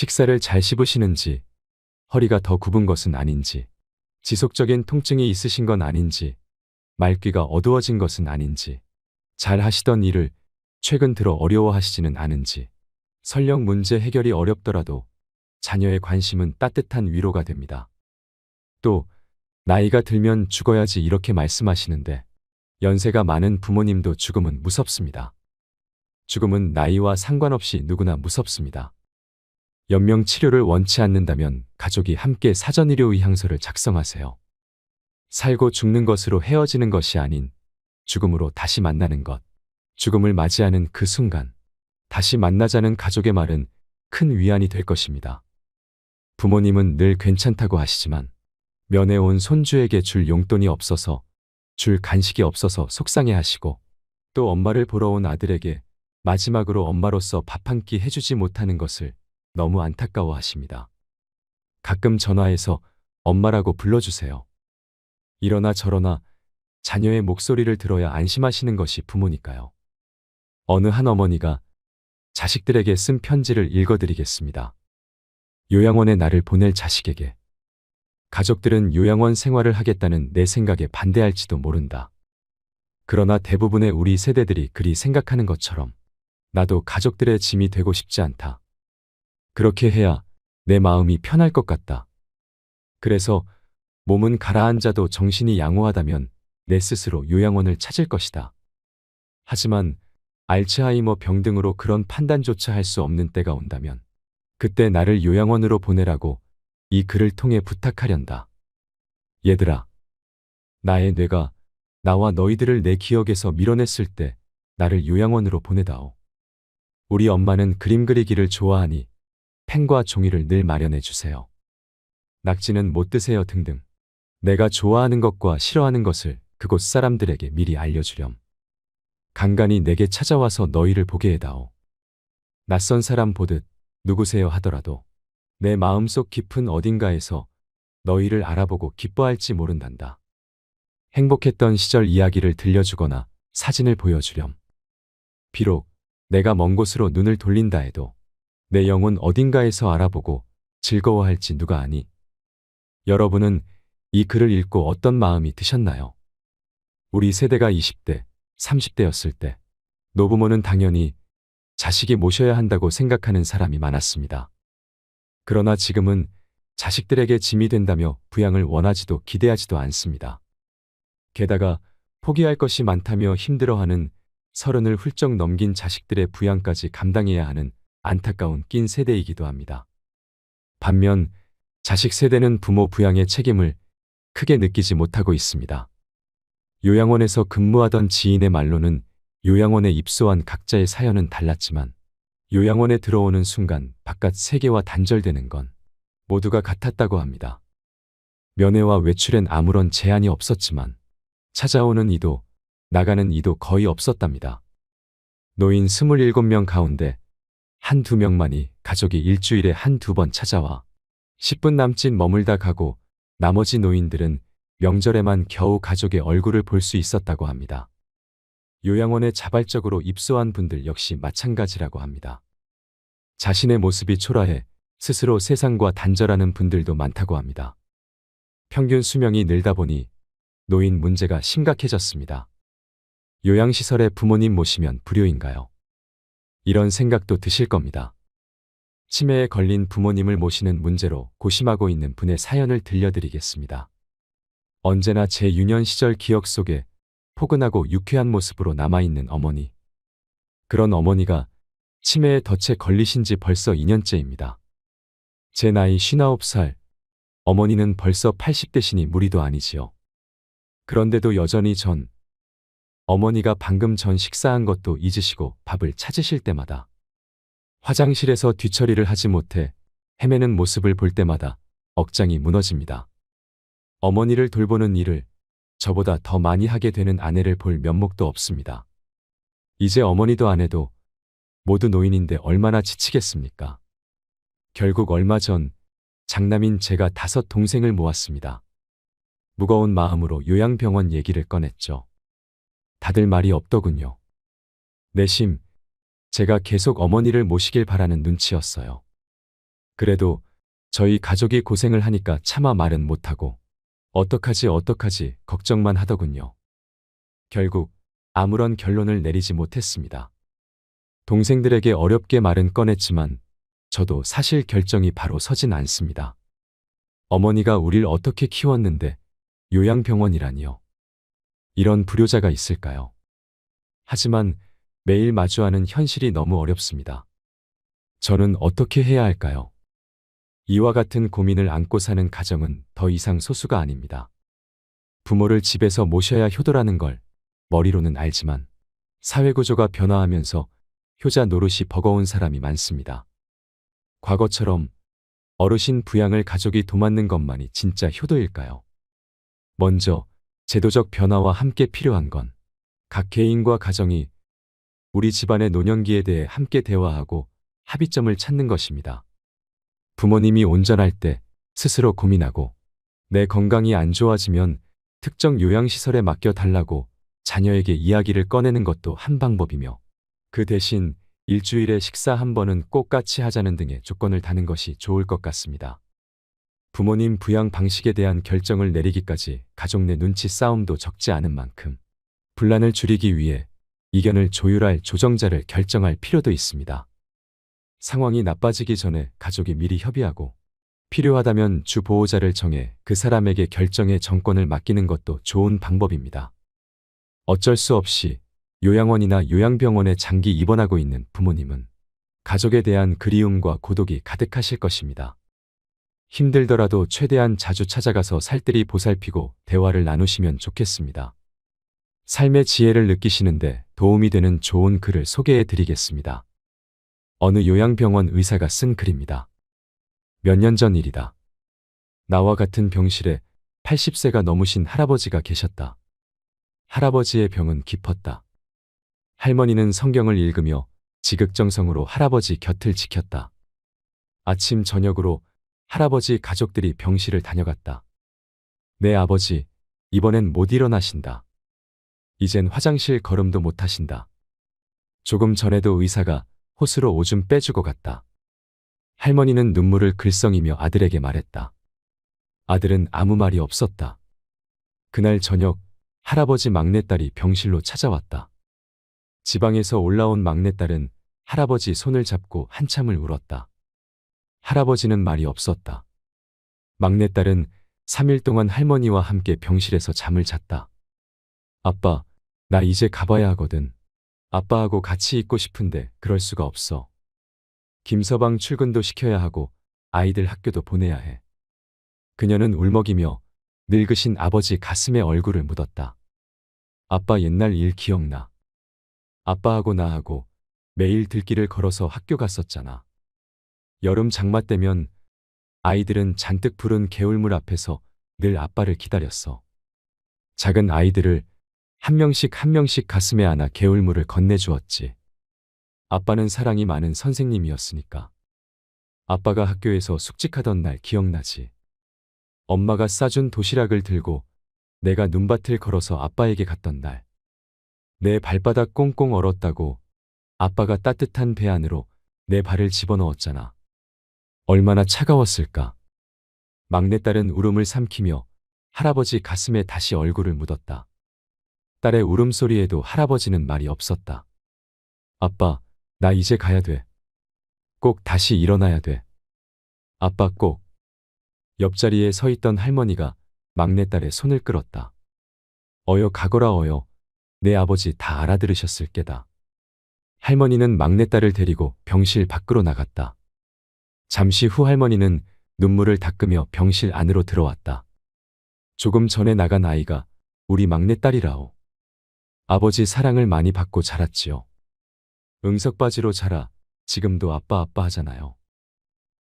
식사를 잘 씹으시는지, 허리가 더 굽은 것은 아닌지, 지속적인 통증이 있으신 건 아닌지, 말귀가 어두워진 것은 아닌지, 잘 하시던 일을 최근 들어 어려워하시지는 않은지, 설령 문제 해결이 어렵더라도 자녀의 관심은 따뜻한 위로가 됩니다. 또 나이가 들면 죽어야지 이렇게 말씀하시는데 연세가 많은 부모님도 죽음은 무섭습니다. 죽음은 나이와 상관없이 누구나 무섭습니다. 연명 치료를 원치 않는다면 가족이 함께 사전의료의향서를 작성하세요. 살고 죽는 것으로 헤어지는 것이 아닌 죽음으로 다시 만나는 것, 죽음을 맞이하는 그 순간, 다시 만나자는 가족의 말은 큰 위안이 될 것입니다. 부모님은 늘 괜찮다고 하시지만 면회 온 손주에게 줄 용돈이 없어서, 줄 간식이 없어서 속상해하시고, 또 엄마를 보러 온 아들에게 마지막으로 엄마로서 밥 한 끼 해주지 못하는 것을 너무 안타까워하십니다. 가끔 전화해서 엄마라고 불러주세요. 이러나 저러나 자녀의 목소리를 들어야 안심하시는 것이 부모니까요. 어느 한 어머니가 자식들에게 쓴 편지를 읽어드리겠습니다. 요양원에 나를 보낼 자식에게. 가족들은 요양원 생활을 하겠다는 내 생각에 반대할지도 모른다. 그러나 대부분의 우리 세대들이 그리 생각하는 것처럼 나도 가족들의 짐이 되고 싶지 않다. 그렇게 해야 내 마음이 편할 것 같다. 그래서 몸은 가라앉아도 정신이 양호하다면 내 스스로 요양원을 찾을 것이다. 하지만 알츠하이머 병 등으로 그런 판단조차 할 수 없는 때가 온다면 그때 나를 요양원으로 보내라고 이 글을 통해 부탁하련다. 얘들아, 나의 뇌가 나와 너희들을 내 기억에서 밀어냈을 때 나를 요양원으로 보내다오. 우리 엄마는 그림 그리기를 좋아하니 펜과 종이를 늘 마련해 주세요. 낙지는 못 드세요 등등. 내가 좋아하는 것과 싫어하는 것을 그곳 사람들에게 미리 알려주렴. 간간히 내게 찾아와서 너희를 보게 해다오. 낯선 사람 보듯 누구세요 하더라도 내 마음속 깊은 어딘가에서 너희를 알아보고 기뻐할지 모른단다. 행복했던 시절 이야기를 들려주거나 사진을 보여주렴. 비록 내가 먼 곳으로 눈을 돌린다 해도 내 영혼 어딘가에서 알아보고 즐거워할지 누가 아니. 여러분은 이 글을 읽고 어떤 마음이 드셨나요? 우리 세대가 20대, 30대였을 때 노부모는 당연히 자식이 모셔야 한다고 생각하는 사람이 많았습니다. 그러나 지금은 자식들에게 짐이 된다며 부양을 원하지도 기대하지도 않습니다. 게다가 포기할 것이 많다며 힘들어하는 30을 훌쩍 넘긴 자식들의 부양까지 감당해야 하는 안타까운 낀 세대이기도 합니다. 반면 자식 세대는 부모 부양의 책임을 크게 느끼지 못하고 있습니다. 요양원에서 근무하던 지인의 말로는 요양원에 입소한 각자의 사연은 달랐지만 요양원에 들어오는 순간 바깥 세계와 단절되는 건 모두가 같았다고 합니다. 면회와 외출엔 아무런 제한이 없었지만 찾아오는 이도 나가는 이도 거의 없었답니다. 노인 27명 가운데 한두 명만이 가족이 일주일에 한두 번 찾아와 10분 남짓 머물다 가고 나머지 노인들은 명절에만 겨우 가족의 얼굴을 볼 수 있었다고 합니다. 요양원에 자발적으로 입소한 분들 역시 마찬가지라고 합니다. 자신의 모습이 초라해 스스로 세상과 단절하는 분들도 많다고 합니다. 평균 수명이 늘다 보니 노인 문제가 심각해졌습니다. 요양시설에 부모님 모시면 불효인가요? 이런 생각도 드실 겁니다. 치매에 걸린 부모님을 모시는 문제로 고심하고 있는 분의 사연을 들려드리겠습니다. 언제나 제 유년 시절 기억 속에 포근하고 유쾌한 모습으로 남아있는 어머니. 그런 어머니가 치매에 덫에 걸리신 지 벌써 2년째입니다. 제 나이 59살, 어머니는 벌써 80대시니 무리도 아니지요. 그런데도 여전히 어머니가 방금 전 식사한 것도 잊으시고 밥을 찾으실 때마다 화장실에서 뒤처리를 하지 못해 헤매는 모습을 볼 때마다 억장이 무너집니다. 어머니를 돌보는 일을 저보다 더 많이 하게 되는 아내를 볼 면목도 없습니다. 이제 어머니도 아내도 모두 노인인데 얼마나 지치겠습니까? 결국 얼마 전 장남인 제가 5 동생을 모았습니다. 무거운 마음으로 요양병원 얘기를 꺼냈죠. 다들 말이 없더군요. 내심 제가 계속 어머니를 모시길 바라는 눈치였어요. 그래도 저희 가족이 고생을 하니까 차마 말은 못하고 어떡하지 걱정만 하더군요. 결국 아무런 결론을 내리지 못했습니다. 동생들에게 어렵게 말은 꺼냈지만 저도 사실 결정이 바로 서진 않습니다. 어머니가 우릴 어떻게 키웠는데 요양병원이라니요. 이런 불효자가 있을까요? 하지만 매일 마주하는 현실이 너무 어렵습니다. 저는 어떻게 해야 할까요? 이와 같은 고민을 안고 사는 가정은 더 이상 소수가 아닙니다. 부모를 집에서 모셔야 효도라는 걸 머리로는 알지만 사회구조가 변화하면서 효자 노릇이 버거운 사람이 많습니다. 과거처럼 어르신 부양을 가족이 도맡는 것만이 진짜 효도일까요? 먼저 제도적 변화와 함께 필요한 건 각 개인과 가정이 우리 집안의 노년기에 대해 함께 대화하고 합의점을 찾는 것입니다. 부모님이 온전할 때 스스로 고민하고 내 건강이 안 좋아지면 특정 요양시설에 맡겨달라고 자녀에게 이야기를 꺼내는 것도 한 방법이며 그 대신 일주일에 식사 한 번은 꼭 같이 하자는 등의 조건을 다는 것이 좋을 것 같습니다. 부모님 부양 방식에 대한 결정을 내리기까지 가족 내 눈치 싸움도 적지 않은 만큼 분란을 줄이기 위해 이견을 조율할 조정자를 결정할 필요도 있습니다. 상황이 나빠지기 전에 가족이 미리 협의하고 필요하다면 주 보호자를 정해 그 사람에게 결정의 정권을 맡기는 것도 좋은 방법입니다. 어쩔 수 없이 요양원이나 요양병원에 장기 입원하고 있는 부모님은 가족에 대한 그리움과 고독이 가득하실 것입니다. 힘들더라도 최대한 자주 찾아가서 살뜰히 보살피고 대화를 나누시면 좋겠습니다. 삶의 지혜를 느끼시는데 도움이 되는 좋은 글을 소개해 드리겠습니다. 어느 요양병원 의사가 쓴 글입니다. 몇 년 전 일이다. 나와 같은 병실에 80세가 넘으신 할아버지가 계셨다. 할아버지의 병은 깊었다. 할머니는 성경을 읽으며 지극정성으로 할아버지 곁을 지켰다. 아침 저녁으로 할아버지 가족들이 병실을 다녀갔다. 내 아버지, 이번엔 못 일어나신다. 이젠 화장실 걸음도 못 하신다. 조금 전에도 의사가 호스로 오줌 빼주고 갔다. 할머니는 눈물을 글썽이며 아들에게 말했다. 아들은 아무 말이 없었다. 그날 저녁 할아버지 막내딸이 병실로 찾아왔다. 지방에서 올라온 막내딸은 할아버지 손을 잡고 한참을 울었다. 할아버지는 말이 없었다. 막내딸은 3일 동안 할머니와 함께 병실에서 잠을 잤다. 아빠, 나 이제 가봐야 하거든. 아빠하고 같이 있고 싶은데 그럴 수가 없어. 김서방 출근도 시켜야 하고 아이들 학교도 보내야 해. 그녀는 울먹이며 늙으신 아버지 가슴에 얼굴을 묻었다. 아빠 옛날 일 기억나. 아빠하고 나하고 매일 들길을 걸어서 학교 갔었잖아. 여름 장마 때면 아이들은 잔뜩 부른 개울물 앞에서 늘 아빠를 기다렸어. 작은 아이들을 한 명씩 가슴에 안아 개울물을 건네주었지. 아빠는 사랑이 많은 선생님이었으니까. 아빠가 학교에서 숙직하던 날 기억나지. 엄마가 싸준 도시락을 들고 내가 눈밭을 걸어서 아빠에게 갔던 날. 내 발바닥 꽁꽁 얼었다고 아빠가 따뜻한 배 안으로 내 발을 집어넣었잖아. 얼마나 차가웠을까. 막내딸은 울음을 삼키며 할아버지 가슴에 다시 얼굴을 묻었다. 딸의 울음소리에도 할아버지는 말이 없었다. 아빠, 나 이제 가야 돼. 꼭 다시 일어나야 돼. 아빠 꼭. 옆자리에 서 있던 할머니가 막내딸의 손을 끌었다. 어여 가거라 어여. 내 아버지 다 알아들으셨을 게다. 할머니는 막내딸을 데리고 병실 밖으로 나갔다. 잠시 후 할머니는 눈물을 닦으며 병실 안으로 들어왔다. 조금 전에 나간 아이가 우리 막내딸이라오. 아버지 사랑을 많이 받고 자랐지요. 응석바지로 자라 지금도 아빠 아빠 하잖아요.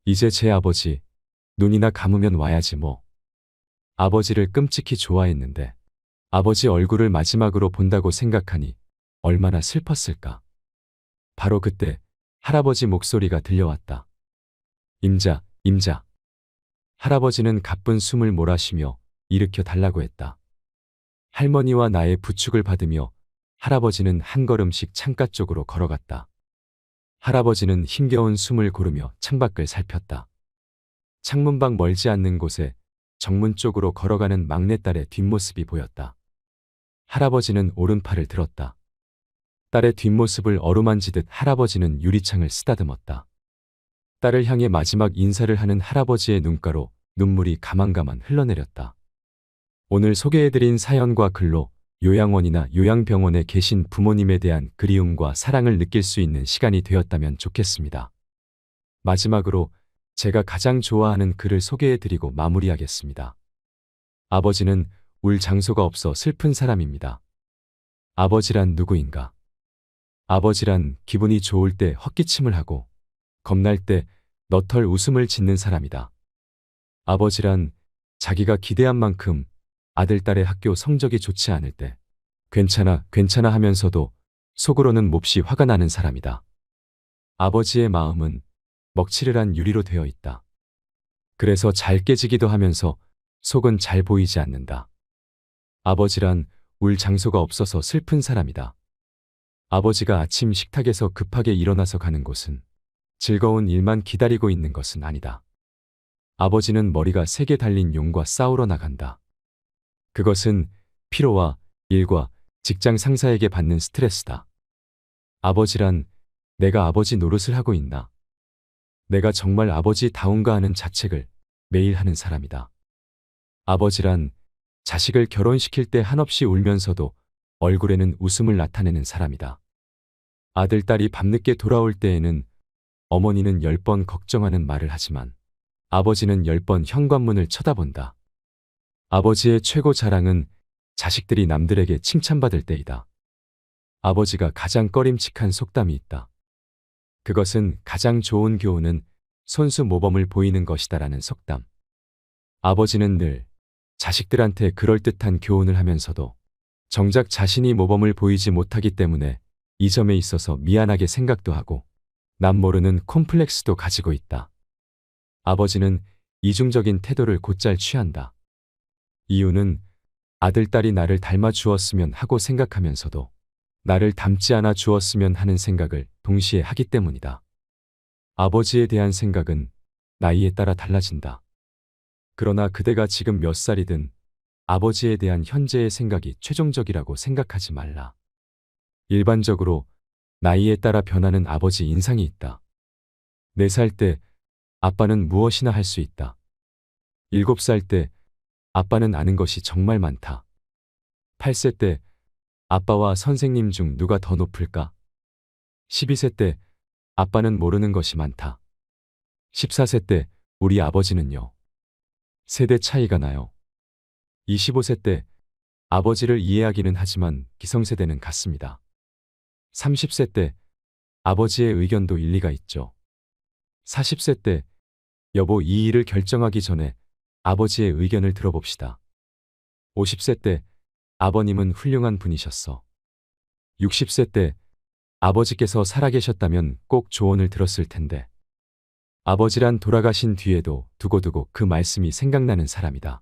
이제 제 아버지 눈이나 감으면 와야지 뭐. 아버지를 끔찍히 좋아했는데 아버지 얼굴을 마지막으로 본다고 생각하니 얼마나 슬펐을까. 바로 그때 할아버지 목소리가 들려왔다. 임자, 임자. 할아버지는 가쁜 숨을 몰아쉬며 일으켜 달라고 했다. 할머니와 나의 부축을 받으며 할아버지는 한 걸음씩 창가 쪽으로 걸어갔다. 할아버지는 힘겨운 숨을 고르며 창밖을 살폈다. 창문 밖 멀지 않는 곳에 정문 쪽으로 걸어가는 막내딸의 뒷모습이 보였다. 할아버지는 오른팔을 들었다. 딸의 뒷모습을 어루만지듯 할아버지는 유리창을 쓰다듬었다. 딸을 향해 마지막 인사를 하는 할아버지의 눈가로 눈물이 가만가만 흘러내렸다. 오늘 소개해드린 사연과 글로 요양원이나 요양병원에 계신 부모님에 대한 그리움과 사랑을 느낄 수 있는 시간이 되었다면 좋겠습니다. 마지막으로 제가 가장 좋아하는 글을 소개해드리고 마무리하겠습니다. 아버지는 울 장소가 없어 슬픈 사람입니다. 아버지란 누구인가? 아버지란 기분이 좋을 때 헛기침을 하고 겁날 때 너털 웃음을 짓는 사람이다. 아버지란 자기가 기대한 만큼 아들, 딸의 학교 성적이 좋지 않을 때 괜찮아, 괜찮아 하면서도 속으로는 몹시 화가 나는 사람이다. 아버지의 마음은 먹칠을 유리로 되어 있다. 그래서 잘 깨지기도 하면서 속은 잘 보이지 않는다. 아버지란 울 장소가 없어서 슬픈 사람이다. 아버지가 아침 식탁에서 급하게 일어나서 가는 곳은 즐거운 일만 기다리고 있는 것은 아니다. 아버지는 머리가 세게 달린 용과 싸우러 나간다. 그것은 피로와 일과 직장 상사에게 받는 스트레스다. 아버지란 내가 아버지 노릇을 하고 있나? 내가 정말 아버지다운가 하는 자책을 매일 하는 사람이다. 아버지란 자식을 결혼시킬 때 한없이 울면서도 얼굴에는 웃음을 나타내는 사람이다. 아들, 딸이 밤늦게 돌아올 때에는 어머니는 10번 걱정하는 말을 하지만 아버지는 10번 현관문을 쳐다본다. 아버지의 최고 자랑은 자식들이 남들에게 칭찬받을 때이다. 아버지가 가장 꺼림칙한 속담이 있다. 그것은 가장 좋은 교훈은 손수 모범을 보이는 것이다라는 속담. 아버지는 늘 자식들한테 그럴듯한 교훈을 하면서도 정작 자신이 모범을 보이지 못하기 때문에 이 점에 있어서 미안하게 생각도 하고 남 모르는 콤플렉스도 가지고 있다. 아버지는 이중적인 태도를 곧잘 취한다. 이유는 아들, 딸이 나를 닮아 주었으면 하고 생각하면서도 나를 닮지 않아 주었으면 하는 생각을 동시에 하기 때문이다. 아버지에 대한 생각은 나이에 따라 달라진다. 그러나 그대가 지금 몇 살이든 아버지에 대한 현재의 생각이 최종적이라고 생각하지 말라. 일반적으로 나이에 따라 변하는 아버지 인상이 있다. 4살 때 아빠는 무엇이나 할 수 있다. 7살 때 아빠는 아는 것이 정말 많다. 8세 때 아빠와 선생님 중 누가 더 높을까? 12세 때 아빠는 모르는 것이 많다. 14세 때 우리 아버지는요. 세대 차이가 나요. 25세 때 아버지를 이해하기는 하지만 기성세대는 같습니다. 30세 때 아버지의 의견도 일리가 있죠. 40세 때 여보 이 일을 결정하기 전에 아버지의 의견을 들어봅시다. 50세 때 아버님은 훌륭한 분이셨어. 60세 때 아버지께서 살아계셨다면 꼭 조언을 들었을 텐데. 아버지란 돌아가신 뒤에도 두고두고 그 말씀이 생각나는 사람이다.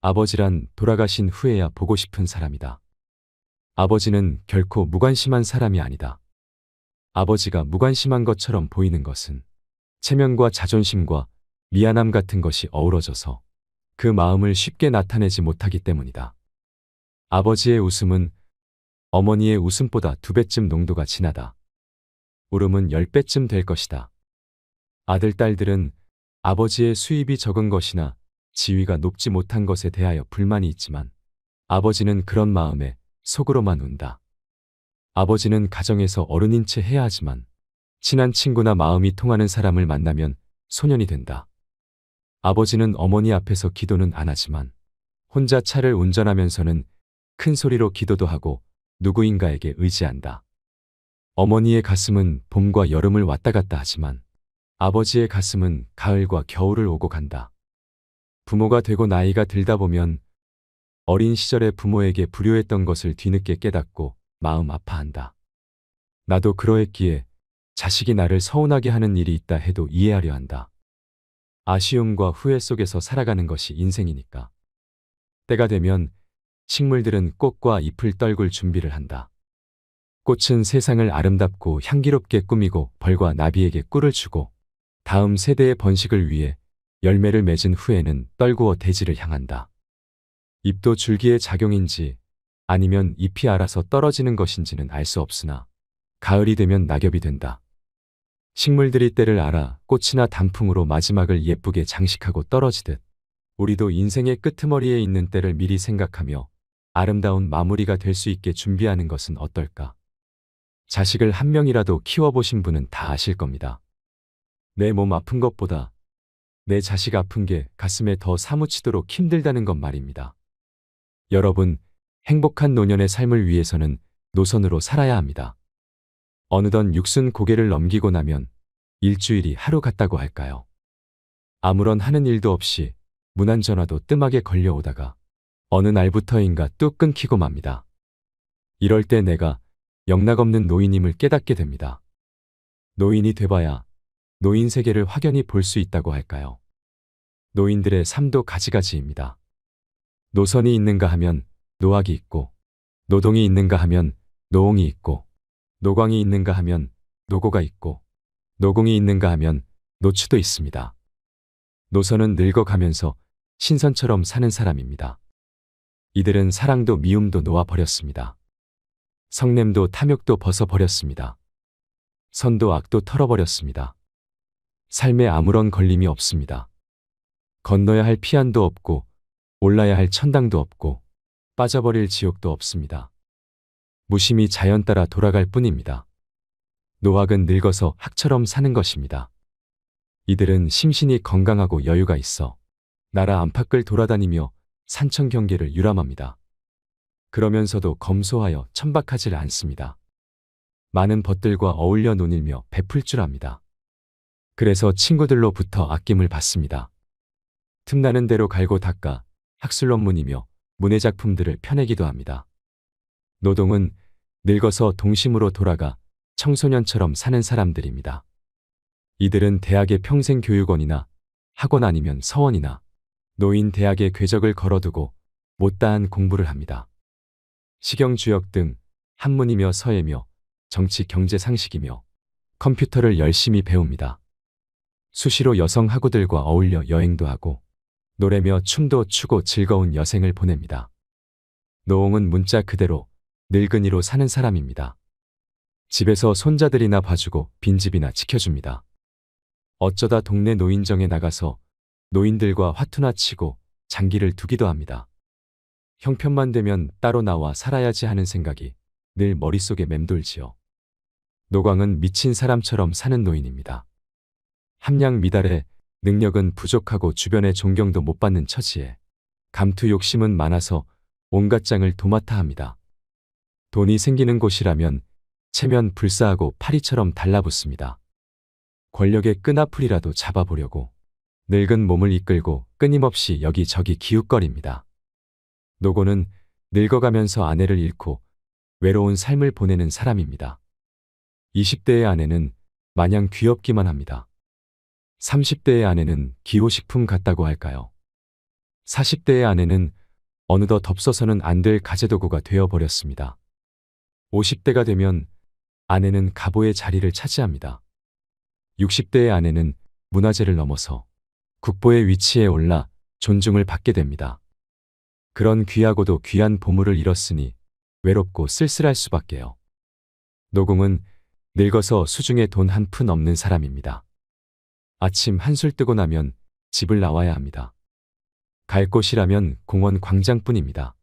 아버지란 돌아가신 후에야 보고 싶은 사람이다. 아버지는 결코 무관심한 사람이 아니다. 아버지가 무관심한 것처럼 보이는 것은 체면과 자존심과 미안함 같은 것이 어우러져서 그 마음을 쉽게 나타내지 못하기 때문이다. 아버지의 웃음은 어머니의 웃음보다 2배쯤 농도가 진하다. 울음은 10배쯤 될 것이다. 아들, 딸들은 아버지의 수입이 적은 것이나 지위가 높지 못한 것에 대하여 불만이 있지만 아버지는 그런 마음에 속으로만 운다. 아버지는 가정에서 어른인 채 해야 하지만 친한 친구나 마음이 통하는 사람을 만나면 소년이 된다. 아버지는 어머니 앞에서 기도는 안 하지만 혼자 차를 운전하면서는 큰 소리로 기도도 하고 누구인가에게 의지한다. 어머니의 가슴은 봄과 여름을 왔다 갔다 하지만 아버지의 가슴은 가을과 겨울을 오고 간다. 부모가 되고 나이가 들다 보면 어린 시절에 부모에게 불효했던 것을 뒤늦게 깨닫고 마음 아파한다. 나도 그러했기에 자식이 나를 서운하게 하는 일이 있다 해도 이해하려 한다. 아쉬움과 후회 속에서 살아가는 것이 인생이니까. 때가 되면 식물들은 꽃과 잎을 떨굴 준비를 한다. 꽃은 세상을 아름답고 향기롭게 꾸미고 벌과 나비에게 꿀을 주고 다음 세대의 번식을 위해 열매를 맺은 후에는 떨구어 대지를 향한다. 잎도 줄기의 작용인지 아니면 잎이 알아서 떨어지는 것인지는 알 수 없으나 가을이 되면 낙엽이 된다. 식물들이 때를 알아 꽃이나 단풍으로 마지막을 예쁘게 장식하고 떨어지듯 우리도 인생의 끄트머리에 있는 때를 미리 생각하며 아름다운 마무리가 될 수 있게 준비하는 것은 어떨까? 자식을 한 명이라도 키워보신 분은 다 아실 겁니다. 내 몸 아픈 것보다 내 자식 아픈 게 가슴에 더 사무치도록 힘들다는 것 말입니다. 여러분, 행복한 노년의 삶을 위해서는 노선으로 살아야 합니다. 어느덧 60 고개를 넘기고 나면 일주일이 하루 같다고 할까요? 아무런 하는 일도 없이 무난전화도 뜸하게 걸려오다가 어느 날부터인가 뚝 끊기고 맙니다. 이럴 때 내가 영락없는 노인임을 깨닫게 됩니다. 노인이 돼봐야 노인 세계를 확연히 볼 수 있다고 할까요? 노인들의 삶도 가지가지입니다. 노선이 있는가 하면 노학이 있고, 노동이 있는가 하면 노옹이 있고, 노광이 있는가 하면 노고가 있고, 노공이 있는가 하면 노추도 있습니다. 노선은 늙어가면서 신선처럼 사는 사람입니다. 이들은 사랑도 미움도 놓아버렸습니다. 성냄도 탐욕도 벗어버렸습니다. 선도 악도 털어버렸습니다. 삶에 아무런 걸림이 없습니다. 건너야 할 피안도 없고 올라야 할 천당도 없고 빠져버릴 지옥도 없습니다. 무심히 자연 따라 돌아갈 뿐입니다. 노학은 늙어서 학처럼 사는 것입니다. 이들은 심신이 건강하고 여유가 있어 나라 안팎을 돌아다니며 산천 경계를 유람합니다. 그러면서도 검소하여 천박하지 않습니다. 많은 벗들과 어울려 논일며 베풀 줄 압니다. 그래서 친구들로부터 아낌을 받습니다. 틈나는 대로 갈고 닦아 학술 논문이며 문해작품들을 펴내기도 합니다. 노동은 늙어서 동심으로 돌아가 청소년처럼 사는 사람들입니다. 이들은 대학의 평생교육원이나 학원 아니면 서원이나 노인 대학의 궤적을 걸어두고 못다한 공부를 합니다. 식영주역 등 한문이며 서예며 정치 경제 상식이며 컴퓨터를 열심히 배웁니다. 수시로 여성 학우들과 어울려 여행도 하고 노래며 춤도 추고 즐거운 여생을 보냅니다. 노옹은 문자 그대로 늙은이로 사는 사람입니다. 집에서 손자들이나 봐주고 빈집이나 지켜줍니다. 어쩌다 동네 노인정에 나가서 노인들과 화투나 치고 장기를 두기도 합니다. 형편만 되면 따로 나와 살아야지 하는 생각이 늘 머릿속에 맴돌지요. 노광은 미친 사람처럼 사는 노인입니다. 함량 미달에 능력은 부족하고 주변의 존경도 못 받는 처지에 감투 욕심은 많아서 온갖 장을 도맡아 합니다. 돈이 생기는 곳이라면 체면 불사하고 파리처럼 달라붙습니다. 권력의 끈앞풀이라도 잡아보려고 늙은 몸을 이끌고 끊임없이 여기저기 기웃거립니다. 노고는 늙어가면서 아내를 잃고 외로운 삶을 보내는 사람입니다. 20대의 아내는 마냥 귀엽기만 합니다. 30대의 아내는 기호식품 같다고 할까요? 40대의 아내는 어느덧 덥서서는 안 될 가재도구가 되어버렸습니다. 50대가 되면 아내는 가보의 자리를 차지합니다. 60대의 아내는 문화재를 넘어서 국보의 위치에 올라 존중을 받게 됩니다. 그런 귀하고도 귀한 보물을 잃었으니 외롭고 쓸쓸할 수밖에요. 노공은 늙어서 수중에 돈 한 푼 없는 사람입니다. 아침 한술 뜨고 나면 집을 나와야 합니다. 갈 곳이라면 공원 광장뿐입니다.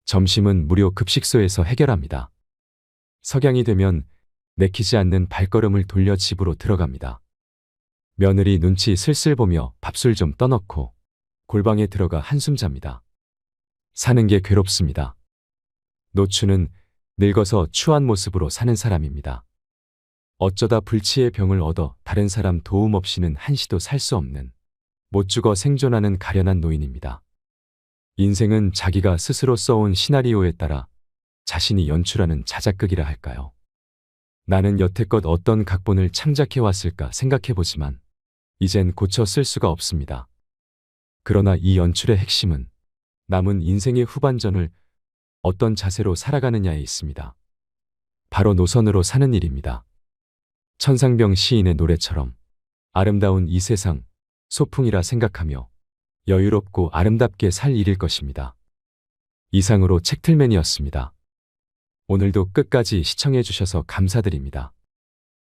점심은 무료 급식소에서 해결합니다. 석양이 되면 내키지 않는 발걸음을 돌려 집으로 들어갑니다. 며느리 눈치 슬슬 보며 밥술 좀 떠넣고 골방에 들어가 한숨 잡니다. 사는 게 괴롭습니다. 노추는 늙어서 추한 모습으로 사는 사람입니다. 어쩌다 불치의 병을 얻어 다른 사람 도움 없이는 한시도 살 수 없는 못 죽어 생존하는 가련한 노인입니다. 인생은 자기가 스스로 써온 시나리오에 따라 자신이 연출하는 자작극이라 할까요? 나는 여태껏 어떤 각본을 창작해왔을까 생각해보지만 이젠 고쳐 쓸 수가 없습니다. 그러나 이 연출의 핵심은 남은 인생의 후반전을 어떤 자세로 살아가느냐에 있습니다. 바로 노선으로 사는 일입니다. 천상병 시인의 노래처럼 아름다운 이 세상 소풍이라 생각하며 여유롭고 아름답게 살 일일 것입니다. 이상으로 책틀맨이었습니다. 오늘도 끝까지 시청해 주셔서 감사드립니다.